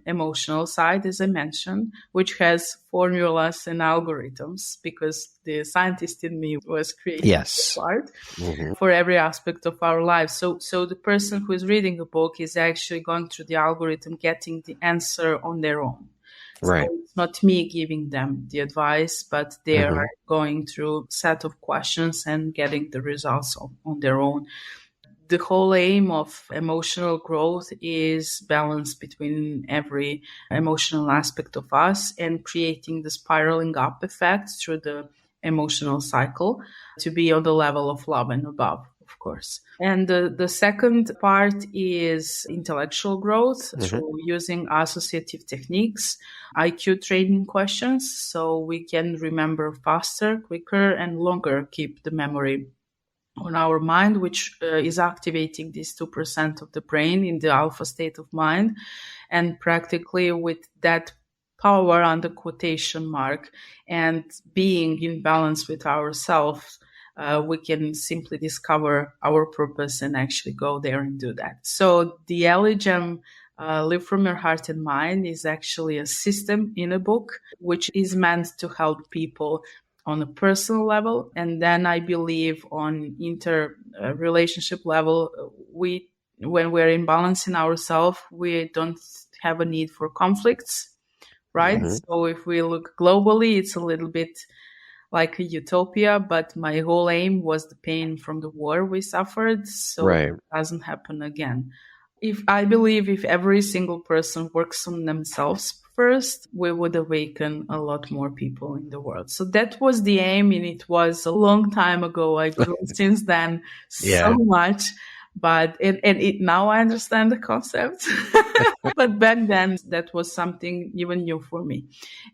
emotional side, as I mentioned, which has formulas and algorithms, because the scientist in me was creating this part for every aspect of our lives. So the person who is reading the book is actually going through the algorithm, getting the answer on their own. Right. So it's not me giving them the advice, but they are going through a set of questions and getting the results on their own. The whole aim of emotional growth is balance between every emotional aspect of us and creating the spiraling up effect through the emotional cycle to be on the level of love and above, of course. And the second part is intellectual growth through using associative techniques, IQ training questions, so we can remember faster, quicker, and longer, keep the memory on our mind, which is activating these 2% of the brain in the alpha state of mind. And practically with that power under quotation mark and being in balance with ourselves, we can simply discover our purpose and actually go there and do that. So the LHM Live From Your Heart and Mind is actually a system in a book, which is meant to help people on a personal level. And then I believe on relationship level, when we're in balance in ourselves, we don't have a need for conflicts, right? So if we look globally, it's a little bit like a utopia, but my whole aim was the pain from the war we suffered, so it doesn't happen again. I believe if every single person works on themselves first, we would awaken a lot more people in the world. So that was the aim, and it was a long time ago. I grew since then so much, but now I understand the concept. But back then, that was something even new for me.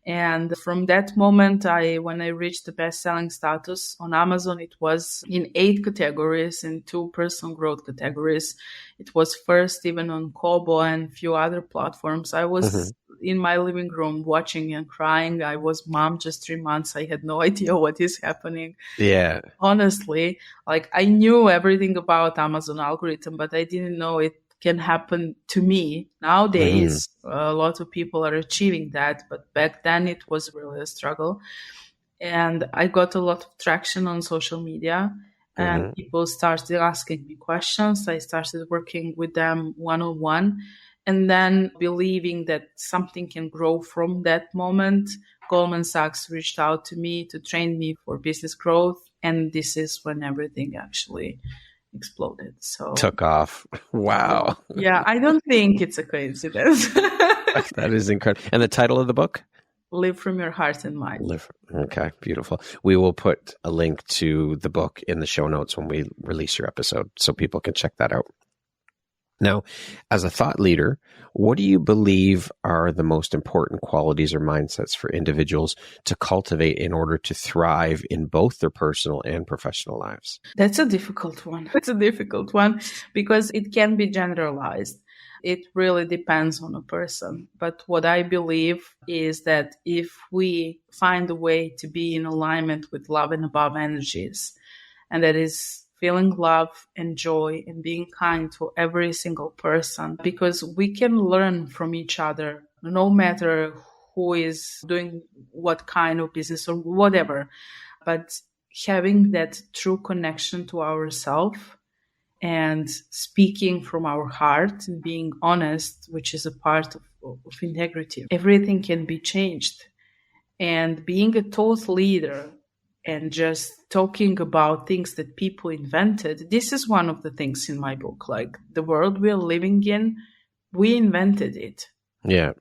And from that moment, when I reached the best-selling status on Amazon, it was in 8 categories and 2 personal growth categories. It was first even on Kobo and a few other platforms. I was in my living room watching and crying. I was mom just 3 months. I had no idea what is happening. Yeah. Honestly, like I knew everything about Amazon algorithm, but I didn't know it can happen to me. Nowadays, a lot of people are achieving that, but back then it was really a struggle. And I got a lot of traction on social media, and people started asking me questions. I started working with them one-on-one, and then believing that something can grow from that moment. Goldman Sachs reached out to me to train me for business growth, and this is when everything actually exploded. So took off. Wow. Yeah, I don't think it's a coincidence. That is incredible. And the title of the book? Live From Your Heart and Mind. Okay, beautiful. We will put a link to the book in the show notes when we release your episode so people can check that out. Now, as a thought leader, what do you believe are the most important qualities or mindsets for individuals to cultivate in order to thrive in both their personal and professional lives? That's a difficult one. It's a difficult one because it can be generalized. It really depends on a person. But what I believe is that if we find a way to be in alignment with love and above energies, and that is feeling love and joy and being kind to every single person, because we can learn from each other, no matter who is doing what kind of business or whatever. But having that true connection to ourselves and speaking from our heart and being honest, which is a part of integrity, everything can be changed. And being a thought leader and just talking about things that people invented. This is one of the things in my book, like the world we're living in, we invented it. Yeah.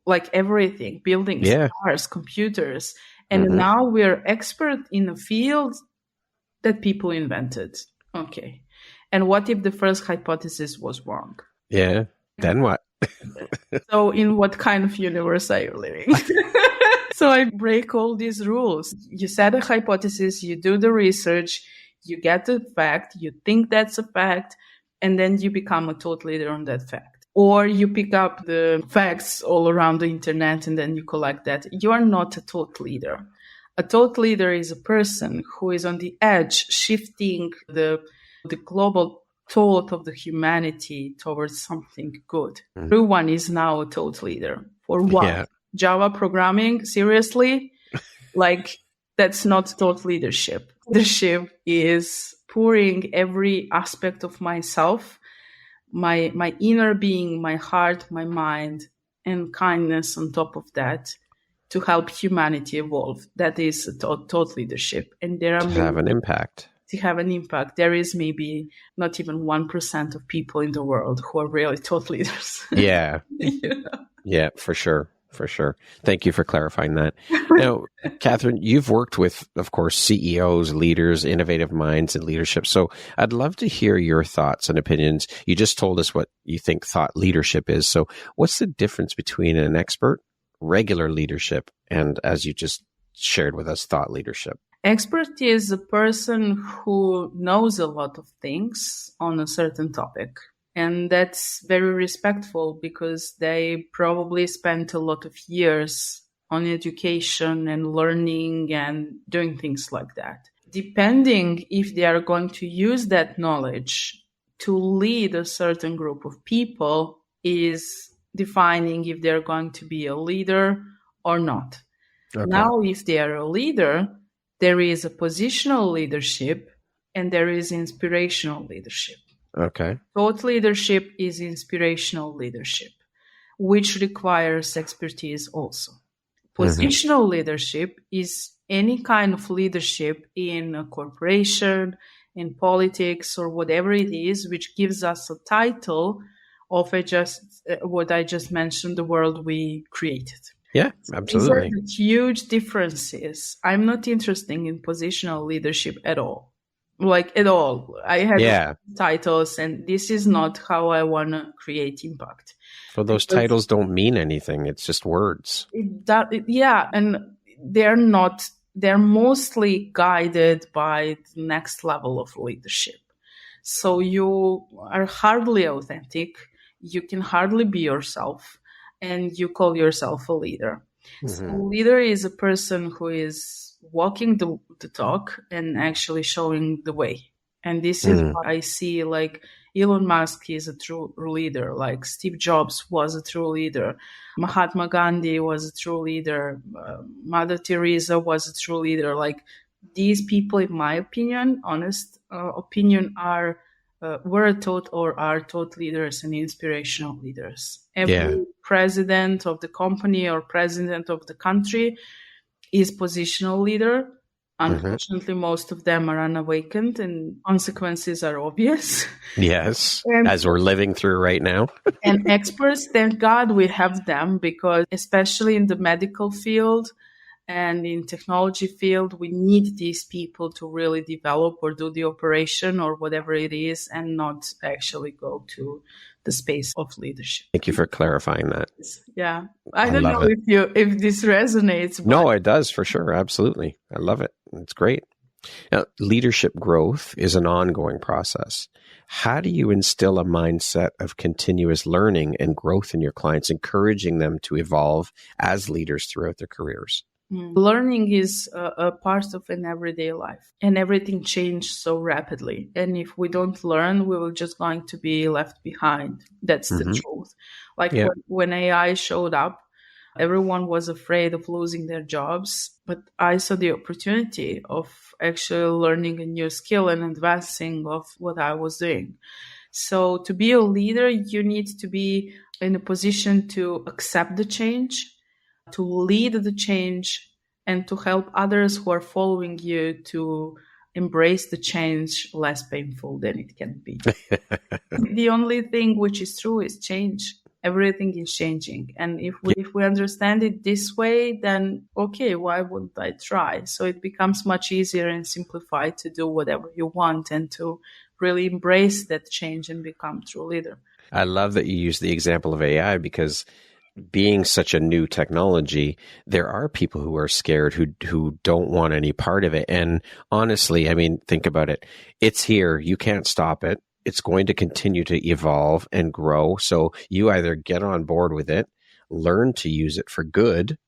Like everything, buildings, cars, computers. And now we're expert in a field that people invented. Okay. And what if the first hypothesis was wrong? Yeah. Then what? So in what kind of universe are you living? So I break all these rules. You set a hypothesis, you do the research, you get the fact, you think that's a fact, and then you become a thought leader on that fact. Or you pick up the facts all around the internet and then you collect that. You are not a thought leader. A thought leader is a person who is on the edge, shifting the global thought of the humanity towards something good. Everyone is now a thought leader. For what? Yeah. Java programming, seriously? Like, that's not thought leadership. Leadership is pouring every aspect of myself, my inner being, my heart, my mind, and kindness on top of that to help humanity evolve. That is a thought leadership. And there are have an impact. To have an impact. There is maybe not even 1% of people in the world who are really thought leaders. Yeah. Yeah, for sure. for sure. Thank you for clarifying that. Now, Catherine, you've worked with, of course, CEOs, leaders, innovative minds, and leadership. So I'd love to hear your thoughts and opinions. You just told us what you think thought leadership is. So what's the difference between an expert, regular leadership, and, as you just shared with us, thought leadership? Expert is a person who knows a lot of things on a certain topic. And that's very respectful because they probably spent a lot of years on education and learning and doing things like that. Depending if they are going to use that knowledge to lead a certain group of people is defining if they're going to be a leader or not. Okay. Now, if they are a leader, there is a positional leadership and there is inspirational leadership. Okay. Thought leadership is inspirational leadership, which requires expertise also. Positional leadership is any kind of leadership in a corporation, in politics, or whatever it is, which gives us a title of what I just mentioned, the world we created. Yeah, absolutely. These are the huge differences. I'm not interested in positional leadership at all. At all. I had titles, and this is not how I want to create impact. So those titles don't mean anything. It's just words. And they're mostly guided by the next level of leadership. So you are hardly authentic. You can hardly be yourself, and you call yourself a leader. So a leader is a person who is walking the talk and actually showing the way. And this is why I see Elon Musk is a true leader, like Steve Jobs was a true leader, Mahatma Gandhi was a true leader, Mother Teresa was a true leader. These people, in my opinion, honest opinion, were taught or are taught leaders and inspirational leaders. Every president of the company or president of the country is positional leader. Unfortunately, most of them are unawakened and consequences are obvious. Yes, as we're living through right now. And experts, thank God we have them, because especially in the medical field and in technology field, we need these people to really develop or do the operation or whatever it is and not actually go to the space of leadership. Thank you for clarifying that. Yeah. I don't know if this resonates. But... No, it does for sure. Absolutely. I love it. It's great. Now, leadership growth is an ongoing process. How do you instill a mindset of continuous learning and growth in your clients, encouraging them to evolve as leaders throughout their careers? Learning is a part of an everyday life, and everything changes so rapidly. And if we don't learn, we will just going to be left behind. That's the truth. When AI showed up, everyone was afraid of losing their jobs, but I saw the opportunity of actually learning a new skill and advancing of what I was doing. So to be a leader, you need to be in a position to accept the change, to lead the change, and to help others who are following you to embrace the change less painful than it can be. The only thing which is true is change. Everything is changing. And if we understand it this way, then okay, why wouldn't I try? So it becomes much easier and simplified to do whatever you want and to really embrace that change and become a true leader. I love that you use the example of AI, because being such a new technology, there are people who are scared, who don't want any part of it. And honestly, I mean, think about it. It's here. You can't stop it. It's going to continue to evolve and grow. So you either get on board with it, learn to use it for good,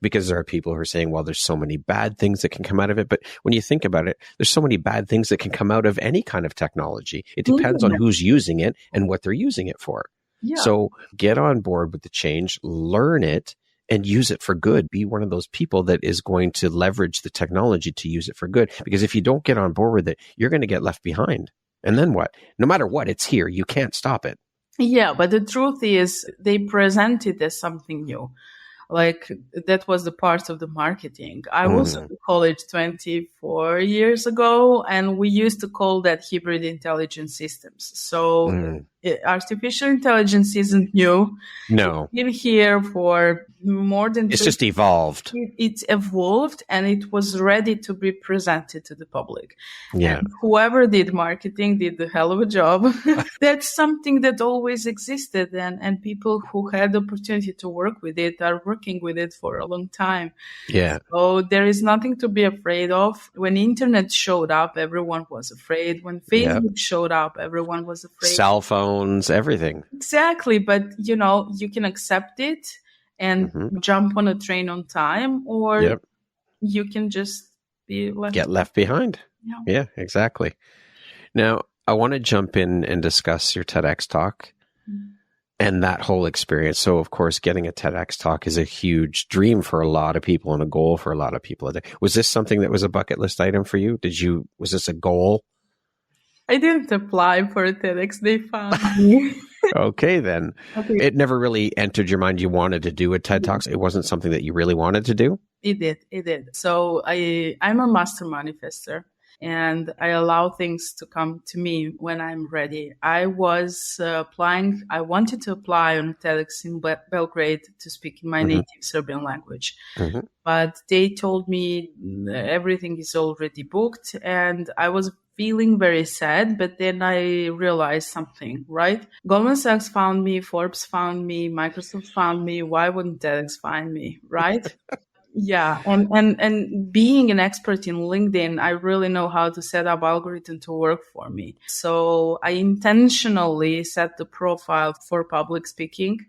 because there are people who are saying, well, there's so many bad things that can come out of it. But when you think about it, there's so many bad things that can come out of any kind of technology. It depends on who's using it and what they're using it for. Yeah. So get on board with the change, learn it, and use it for good. Be one of those people that is going to leverage the technology to use it for good. Because if you don't get on board with it, you're going to get left behind. And then what? No matter what, it's here. You can't stop it. Yeah, but the truth is they present it as something new. Like that was the part of the marketing. I was in college 24 years ago, and we used to call that hybrid intelligence systems. So artificial intelligence isn't new. No. It's been here for more than It's just evolved. It's evolved, and it was ready to be presented to the public. Yeah. And whoever did marketing did a hell of a job. That's something that always existed, and people who had the opportunity to work with it are working with it for a long time. Yeah. So there is nothing to be afraid of. When internet showed up, everyone was afraid. When Facebook showed up, everyone was afraid. Cell phones, everything. Exactly. But, you can accept it and jump on a train on time, or you can just get left behind. Yeah, exactly. Now, I want to jump in and discuss your TEDx talk and that whole experience. So, of course, getting a TEDx talk is a huge dream for a lot of people and a goal for a lot of people. Was this something that was a bucket list item for you? Was this a goal? I didn't apply for a TEDx. They found me. Okay, then. It never really entered your mind you wanted to do a TED Talks? It wasn't something that you really wanted to do? It did. So I'm a master manifester, and I allow things to come to me when I'm ready. I was applying. I wanted to apply on TEDx in Belgrade to speak in my native Serbian language. But they told me everything is already booked, and I was feeling very sad, but then I realized something, right? Goldman Sachs found me, Forbes found me, Microsoft found me. Why wouldn't TEDx find me, right? Yeah. And being an expert in LinkedIn, I really know how to set up algorithm to work for me. So I intentionally set the profile for public speaking.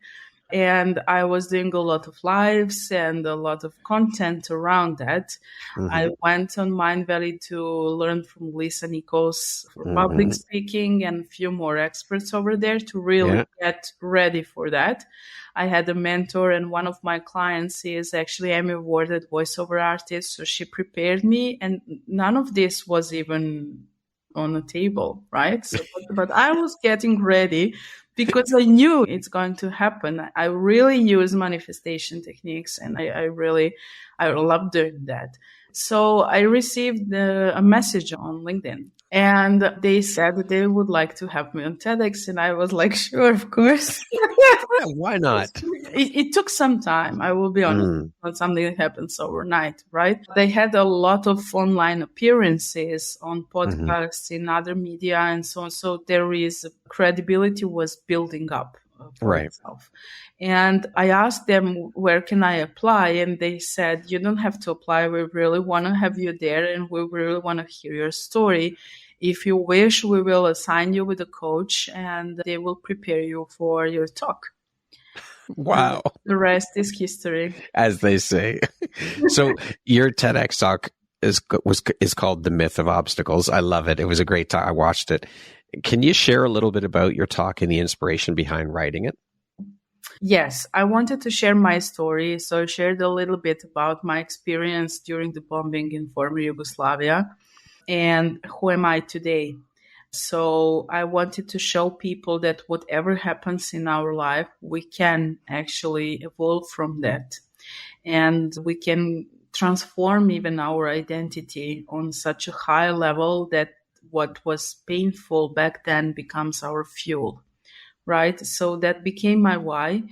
And I was doing a lot of lives and a lot of content around that. I went on Mind Valley to learn from Lisa Nichols for public speaking and a few more experts over there to really get ready for that. I had a mentor, and one of my clients is actually Emmy awarded voiceover artist. So she prepared me, and none of this was even on the table, right? So, but I was getting ready because I knew it's going to happen. I really use manifestation techniques, and I love doing that. So I received a message on LinkedIn, and they said that they would like to have me on TEDx, and I was like, sure, of course. Why not? It took some time, I will be honest. Not something that happens overnight, right? They had a lot of online appearances on podcasts, in other media, and so on. So there is credibility was building up for itself. And I asked them, where can I apply? And they said, you don't have to apply. We really want to have you there, and we really want to hear your story. If you wish, we will assign you with a coach, and they will prepare you for your talk. Wow. The rest is history, as they say. So your TEDx talk is called The Myth of Obstacles. I love it. It was a great talk. I watched it. Can you share a little bit about your talk and the inspiration behind writing it? Yes, I wanted to share my story. So I shared a little bit about my experience during the bombing in former Yugoslavia and who am I today. So I wanted to show people that whatever happens in our life, we can actually evolve from that. And we can transform even our identity on such a high level that what was painful back then becomes our fuel, right? So that became my why.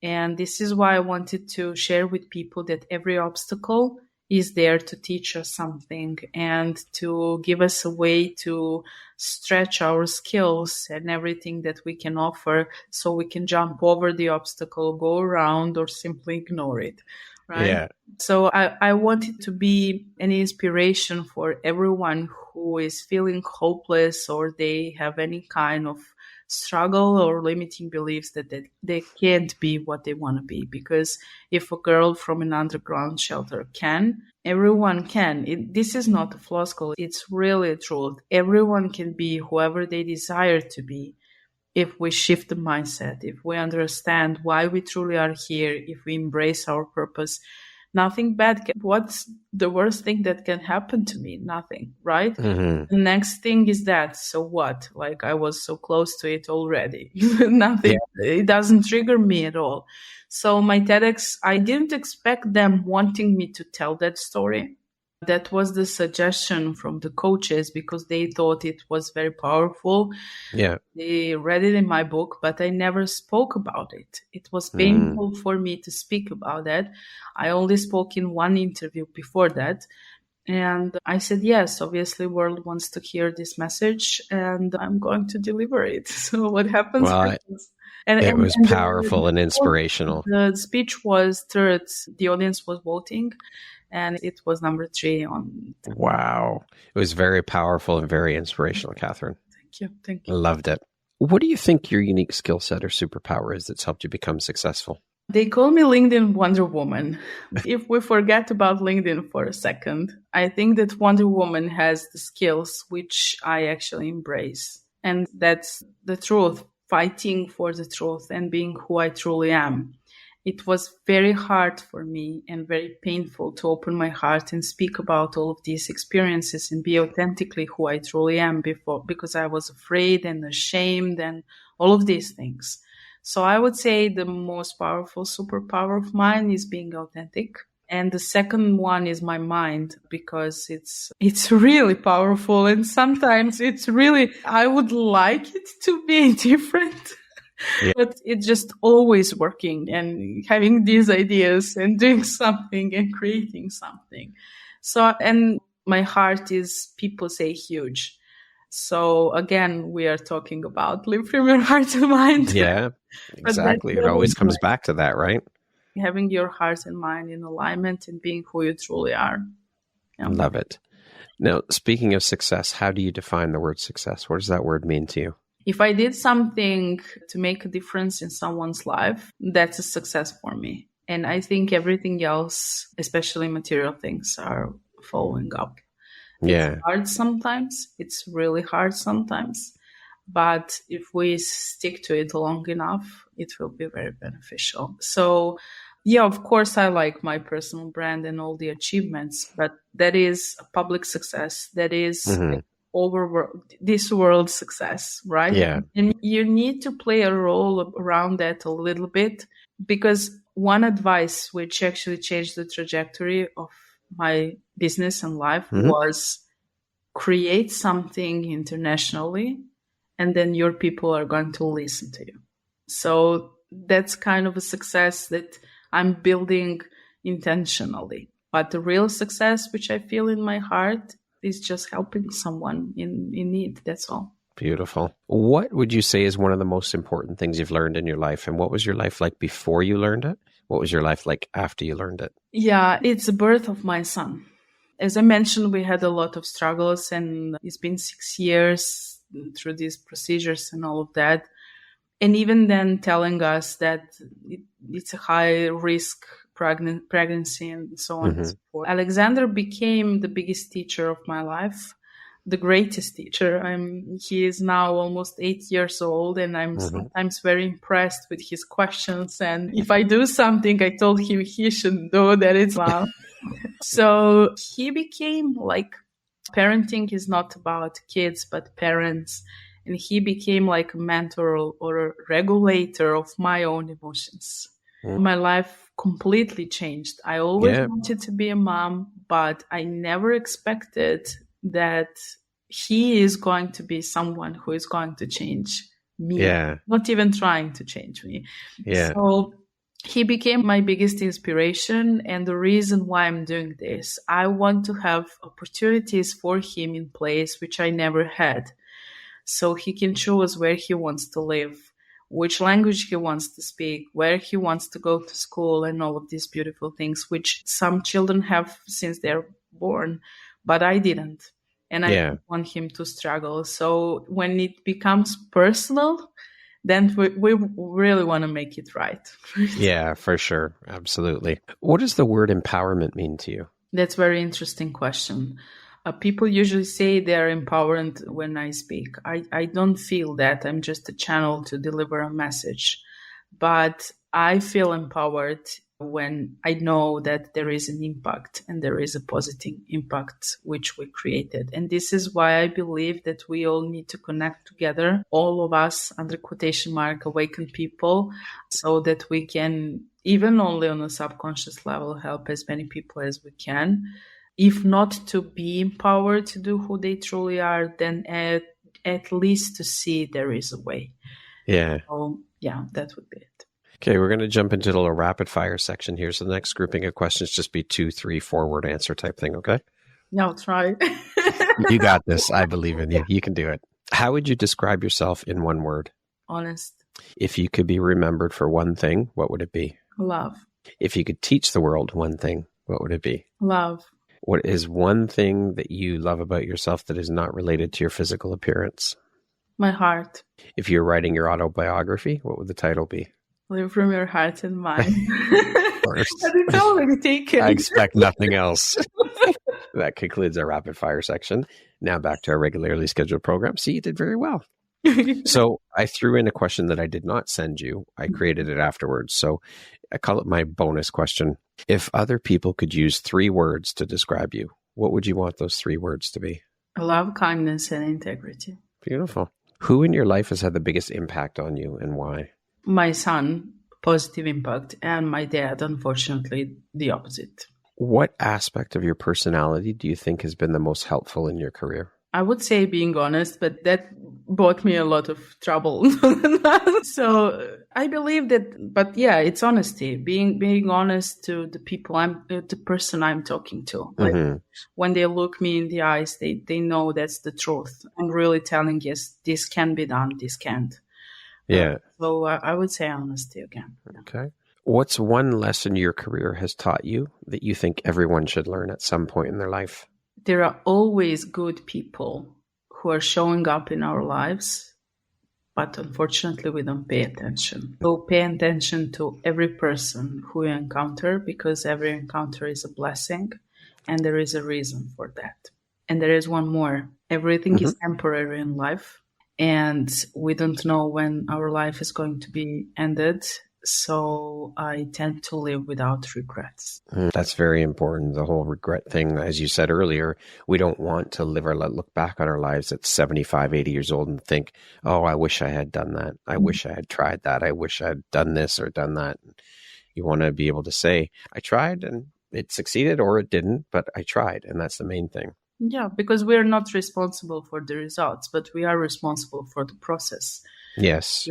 And this is why I wanted to share with people that every obstacle is there to teach us something and to give us a way to stretch our skills and everything that we can offer so we can jump over the obstacle, go around, or simply ignore it. Right? Yeah. So I wanted to be an inspiration for everyone who is feeling hopeless or they have any kind of struggle or limiting beliefs that they can't be what they want to be. Because if a girl from an underground shelter can, everyone can. This is not a floscle. It's really a truth. Everyone can be whoever they desire to be. If we shift the mindset, if we understand why we truly are here, if we embrace our purpose, nothing bad. What's the worst thing that can happen to me? Nothing, right? The next thing is that, so what? Like, I was so close to it already. Nothing, it doesn't trigger me at all. So my TEDx, I didn't expect them wanting me to tell that story. That was the suggestion from the coaches because they thought it was very powerful. Yeah. They read it in my book, but I never spoke about it. It was painful for me to speak about that. I only spoke in one interview before that. And I said, yes, obviously world wants to hear this message and I'm going to deliver it. So what happens? Well, it was powerful and inspirational. The speech was third. The audience was voting. And it was number 3 on. Wow. It was very powerful and very inspirational, Catherine. Thank you. I loved it. What do you think your unique skill set or superpower is that's helped you become successful? They call me LinkedIn Wonder Woman. If we forget about LinkedIn for a second, I think that Wonder Woman has the skills which I actually embrace. And that's the truth, fighting for the truth and being who I truly am. It was very hard for me and very painful to open my heart and speak about all of these experiences and be authentically who I truly am before, because I was afraid and ashamed and all of these things. So I would say the most powerful superpower of mine is being authentic. And the second one is my mind, because it's really powerful. And sometimes it's really, I would like it to be different. Yeah. But it's just always working and having these ideas and doing something and creating something. So, and my heart is, people say, huge. So again, we are talking about live from your heart and mind. Yeah, exactly. It always comes back to that, right? Having your heart and mind in alignment and being who you truly are. Yeah. Love it. Now, speaking of success, how do you define the word success? What does that word mean to you? If I did something to make a difference in someone's life, that's a success for me. And I think everything else, especially material things, are following up. Yeah. It's hard sometimes. It's really hard sometimes. But if we stick to it long enough, it will be very beneficial. So, yeah, of course, I like my personal brand and all the achievements, but that is a public success. That is over this world success, right? Yeah. And you need to play a role around that a little bit, because one advice which actually changed the trajectory of my business and life was create something internationally, and then your people are going to listen to you. So that's kind of a success that I'm building intentionally. But the real success, which I feel in my heart, is just helping someone in need. That's all. Beautiful. What would you say is one of the most important things you've learned in your life? And what was your life like before you learned it? What was your life like after you learned it? Yeah, it's the birth of my son. As I mentioned, we had a lot of struggles, and it's been 6 years through these procedures and all of that. And even then telling us that it's a high risk pregnancy and so on and so forth. Alexander became the biggest teacher of my life, the greatest teacher. He is now almost 8 years old, and I'm sometimes very impressed with his questions. And if I do something I told him he should do, that it's wow. So he became like, parenting is not about kids, but parents. And he became like a mentor or a regulator of my own emotions. My life completely changed. I always wanted to be a mom, but I never expected that he is going to be someone who is going to change me. Yeah. Not even trying to change me. Yeah. So he became my biggest inspiration, and the reason why I'm doing this, I want to have opportunities for him in place which I never had. So he can choose where he wants to live, which language he wants to speak, where he wants to go to school, and all of these beautiful things, which some children have since they're born, but I didn't. And I didn't want him to struggle. So when it becomes personal, then we really want to make it right. Yeah, for sure. Absolutely. What does the word empowerment mean to you? That's a very interesting question. People usually say they're empowered when I speak. I don't feel that. I'm just a channel to deliver a message. But I feel empowered when I know that there is an impact and there is a positive impact which we created. And this is why I believe that we all need to connect together, all of us, under quotation mark, awaken people, so that we can, even only on a subconscious level, help as many people as we can. If not to be empowered to do who they truly are, then at least to see there is a way. Yeah. So, yeah, that would be it. Okay, we're going to jump into the little rapid fire section here. So the next grouping of questions just be 2, 3, 4-word answer type thing, okay? Yeah, I'll try. You got this. I believe in you. You can do it. How would you describe yourself in one word? Honest. If you could be remembered for one thing, what would it be? Love. If you could teach the world one thing, what would it be? Love. What is one thing that you love about yourself that is not related to your physical appearance? My heart. If you're writing your autobiography, what would the title be? Live from your heart and mind. Of course. But it's already taken. I expect nothing else. That concludes our rapid fire section. Now back to our regularly scheduled program. See, you did very well. So I threw in a question that I did not send you. I created it afterwards. So I call it my bonus question. If other people could use 3 words to describe you, what would you want those 3 words to be? Love, kindness, and integrity. Beautiful. Who in your life has had the biggest impact on you and why? My son, positive impact, and my dad, unfortunately, the opposite. What aspect of your personality do you think has been the most helpful in your career? I would say being honest, but that brought me a lot of trouble. So I believe that, but yeah, it's honesty, being honest to the people the person I'm talking to. Like when they look me in the eyes, they know that's the truth. I'm really telling, yes, this can be done, this can't. Yeah. So I would say honesty again. Okay. What's one lesson your career has taught you that you think everyone should learn at some point in their life? There are always good people who are showing up in our lives, but unfortunately we don't pay attention. So pay attention to every person who you encounter, because every encounter is a blessing and there is a reason for that. And there is one more. Everything is temporary in life. And we don't know when our life is going to be ended. So I tend to live without regrets. That's very important. The whole regret thing, as you said earlier, we don't want to live or look back on our lives at 75, 80 years old and think, oh, I wish I had done that. I wish I had tried that. I wish I had done this or done that. You want to be able to say, I tried and it succeeded, or it didn't, but I tried. And that's the main thing. Yeah, because we're not responsible for the results, but we are responsible for the process. Yes.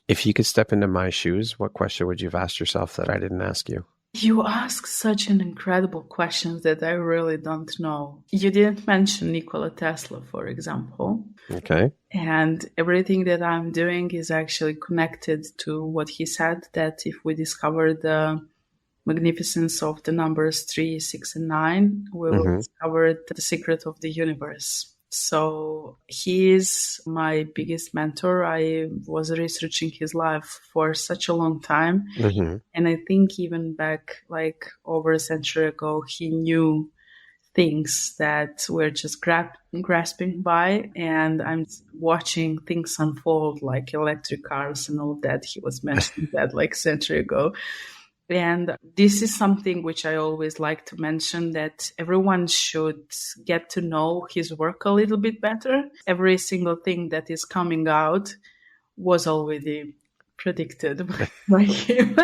If you could step into my shoes, what question would you have asked yourself that I didn't ask you? You ask such an incredible question that I really don't know. You didn't mention Nikola Tesla, for example. Okay. And everything that I'm doing is actually connected to what he said, that if we discover the magnificence of the numbers 3, 6, and 9, we will discover the secret of the universe. So he is my biggest mentor. I was researching his life for such a long time. And I think even back like over a century ago, he knew things that we're just grasping by. And I'm watching things unfold like electric cars and all of that. He was mentioning that like a century ago. And this is something which I always like to mention, that everyone should get to know his work a little bit better. Every single thing that is coming out was already predicted by him.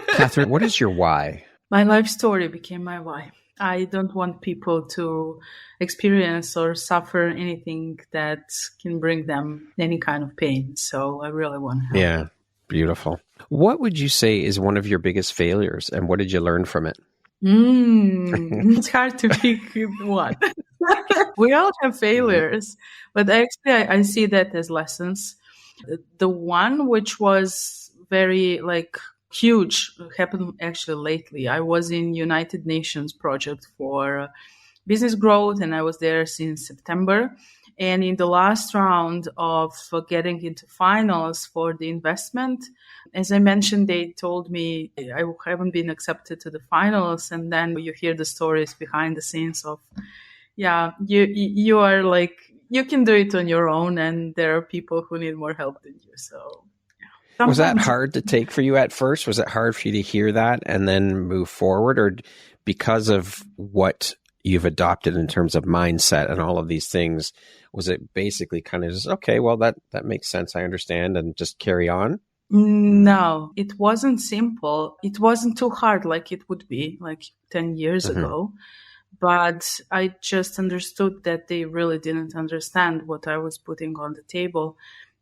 Catherine, what is your why? My life story became my why. I don't want people to experience or suffer anything that can bring them any kind of pain. So I really want to help. Yeah, beautiful. What would you say is one of your biggest failures, and what did you learn from it? It's hard to pick one. We all have failures, but actually I see that as lessons. The one which was very huge happened actually lately. I was in United Nations project for business growth, and I was there since September. And in the last round of getting into finals for the investment, as I mentioned, they told me I haven't been accepted to the finals. And then you hear the stories behind the scenes of, you are like, you can do it on your own, and there are people who need more help than you. So, yeah. Was that hard to take for you at first? Was it hard for you to hear that and then move forward? Or because of what you've adopted in terms of mindset and all of these things, was it basically kind of just, okay, well, that makes sense. I understand, and just carry on? No, it wasn't simple. It wasn't too hard like it would be like 10 years ago. But I just understood that they really didn't understand what I was putting on the table.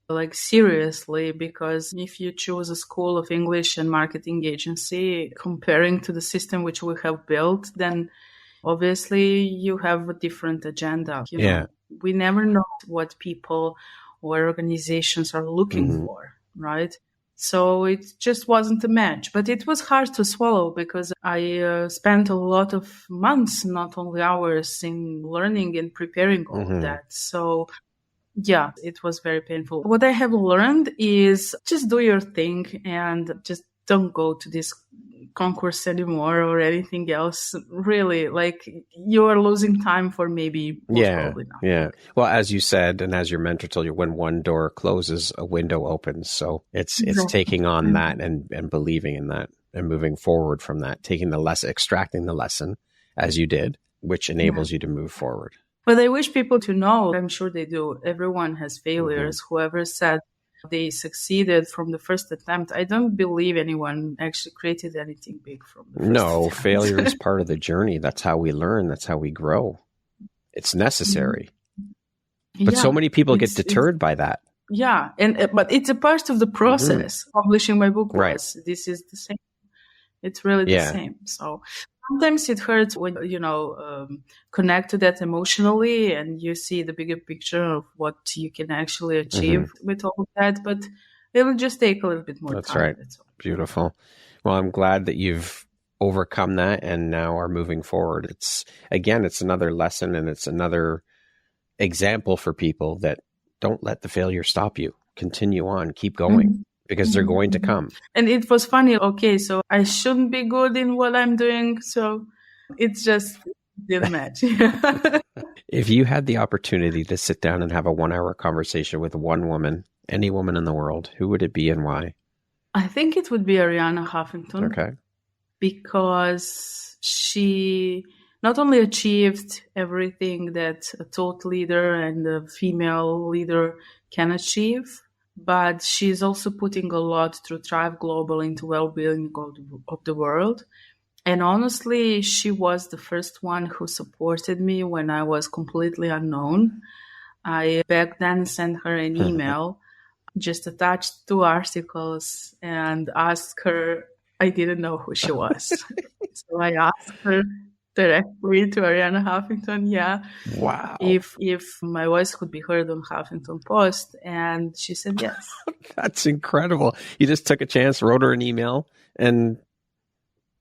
Like seriously, because if you choose a school of English and marketing agency, comparing to the system which we have built, then obviously you have a different agenda. You know, we never know what people or organizations are looking for, right? So it just wasn't a match. But it was hard to swallow because I spent a lot of months, not only hours, in learning and preparing all of that. So yeah, it was very painful. What I have learned is just do your thing and just don't go to this concourse anymore or anything else. Really, like you are losing time for maybe probably not. Yeah. Well, as you said, and as your mentor told you, when one door closes, a window opens. So it's taking on that and believing in that and moving forward from that, taking the lesson, extracting the lesson as you did, which enables you to move forward. But I wish people to know, I'm sure they do, everyone has failures. Whoever said they succeeded from the first attempt, I don't believe anyone actually created anything big from the first attempt. Failure is part of the journey. That's how we learn. That's how we grow. It's necessary. But so many people get deterred by that. Yeah, but it's a part of the process. Publishing my book was, this is the same. It's really the same. So sometimes it hurts when, connect to that emotionally and you see the bigger picture of what you can actually achieve with all of that. But it will just take a little bit more time. That's right. Beautiful. Well, I'm glad that you've overcome that and now are moving forward. It's another lesson and it's another example for people that don't let the failure stop you. Continue on, keep going. Because they're going to come. And it was funny. Okay, so I shouldn't be good in what I'm doing. So it just didn't match. If you had the opportunity to sit down and have a 1-hour conversation with one woman, any woman in the world, who would it be and why? I think it would be Arianna Huffington. Okay. Because she not only achieved everything that a thought leader and a female leader can achieve, but she's also putting a lot through Thrive Global into well-being of the world. And honestly, she was the first one who supported me when I was completely unknown. I back then sent her an email, just attached 2 articles and asked her, I didn't know who she was. So I asked her directly to Arianna Huffington, wow, if my voice could be heard on Huffington Post, and she said yes. That's incredible. You just took a chance, wrote her an email, and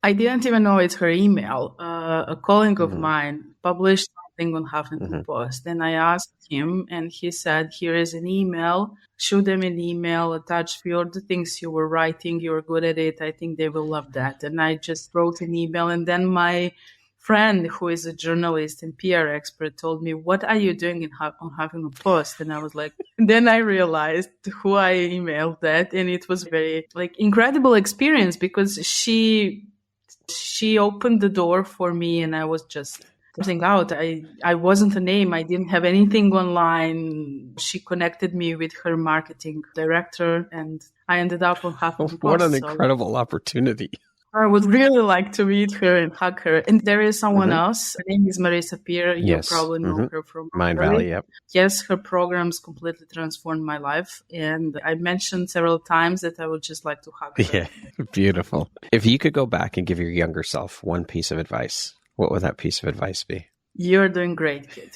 I didn't even know it's her email. A colleague of mine published something on Huffington Post, and I asked him, and he said, here is an email. Shoot them an email, attach few of the things you were writing. You were good at it. I think they will love that. And I just wrote an email, and then my friend who is a journalist and PR expert told me, what are you doing on Huffington Post? And I was like, and then I realized who I emailed that. And it was very incredible experience because she opened the door for me and I was just something out. I wasn't a name. I didn't have anything online. She connected me with her marketing director and I ended up on Huffington Post. What an incredible opportunity. I would really like to meet her and hug her. And there is someone else. Her name is Marissa Peer. You probably know her from Mind Valley. Yep. Yes, her programs completely transformed my life. And I mentioned several times that I would just like to hug her. Yeah, beautiful. If you could go back and give your younger self one piece of advice, what would that piece of advice be? You're doing great, kid.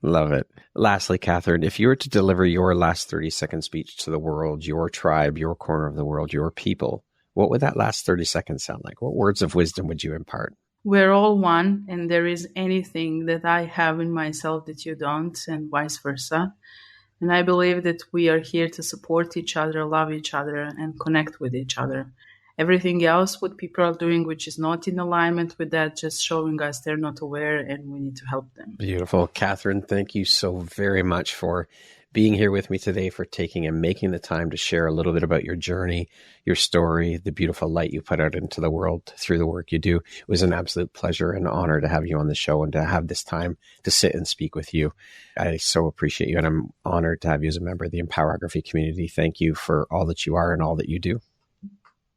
Love it. Lastly, Catherine, if you were to deliver your last 30-second speech to the world, your tribe, your corner of the world, your people, what would that last 30 seconds sound like? What words of wisdom would you impart? We're all one, and there is anything that I have in myself that you don't, and vice versa. And I believe that we are here to support each other, love each other, and connect with each other. everything else what people are doing, which is not in alignment with that, just showing us they're not aware and we need to help them. Beautiful. Catherine, thank you so very much for being here with me today, for taking and making the time to share a little bit about your journey, your story, the beautiful light you put out into the world through the work you do. It was an absolute pleasure and honor to have you on the show and to have this time to sit and speak with you. I so appreciate you, and I'm honored to have you as a member of the Empowerography community. Thank you for all that you are and all that you do.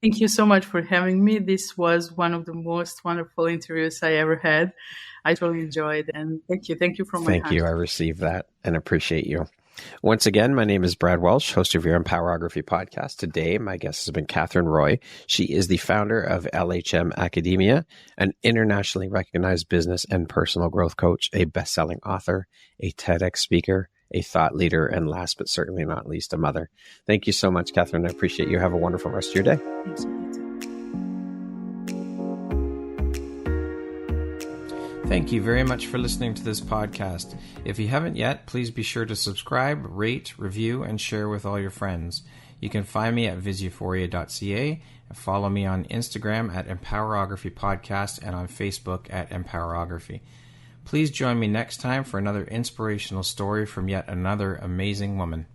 Thank you so much for having me. This was one of the most wonderful interviews I ever had. I truly enjoyed, and thank you. Thank you from my heart. Thank you. I received that and appreciate you. Once again, my name is Brad Welsh, host of your Empowerography podcast. Today, my guest has been Catherine Roy. She is the founder of LHM Academia, an internationally recognized business and personal growth coach, a best-selling author, a TEDx speaker, a thought leader, and last but certainly not least, a mother. Thank you so much, Catherine. I appreciate you. Have a wonderful rest of your day. Thanks so much. Thank you very much for listening to this podcast. If you haven't yet, please be sure to subscribe, rate, review, and share with all your friends. You can find me at viseuphoria.ca and follow me on Instagram at Empowerography Podcast and on Facebook at Empowerography. Please join me next time for another inspirational story from yet another amazing woman.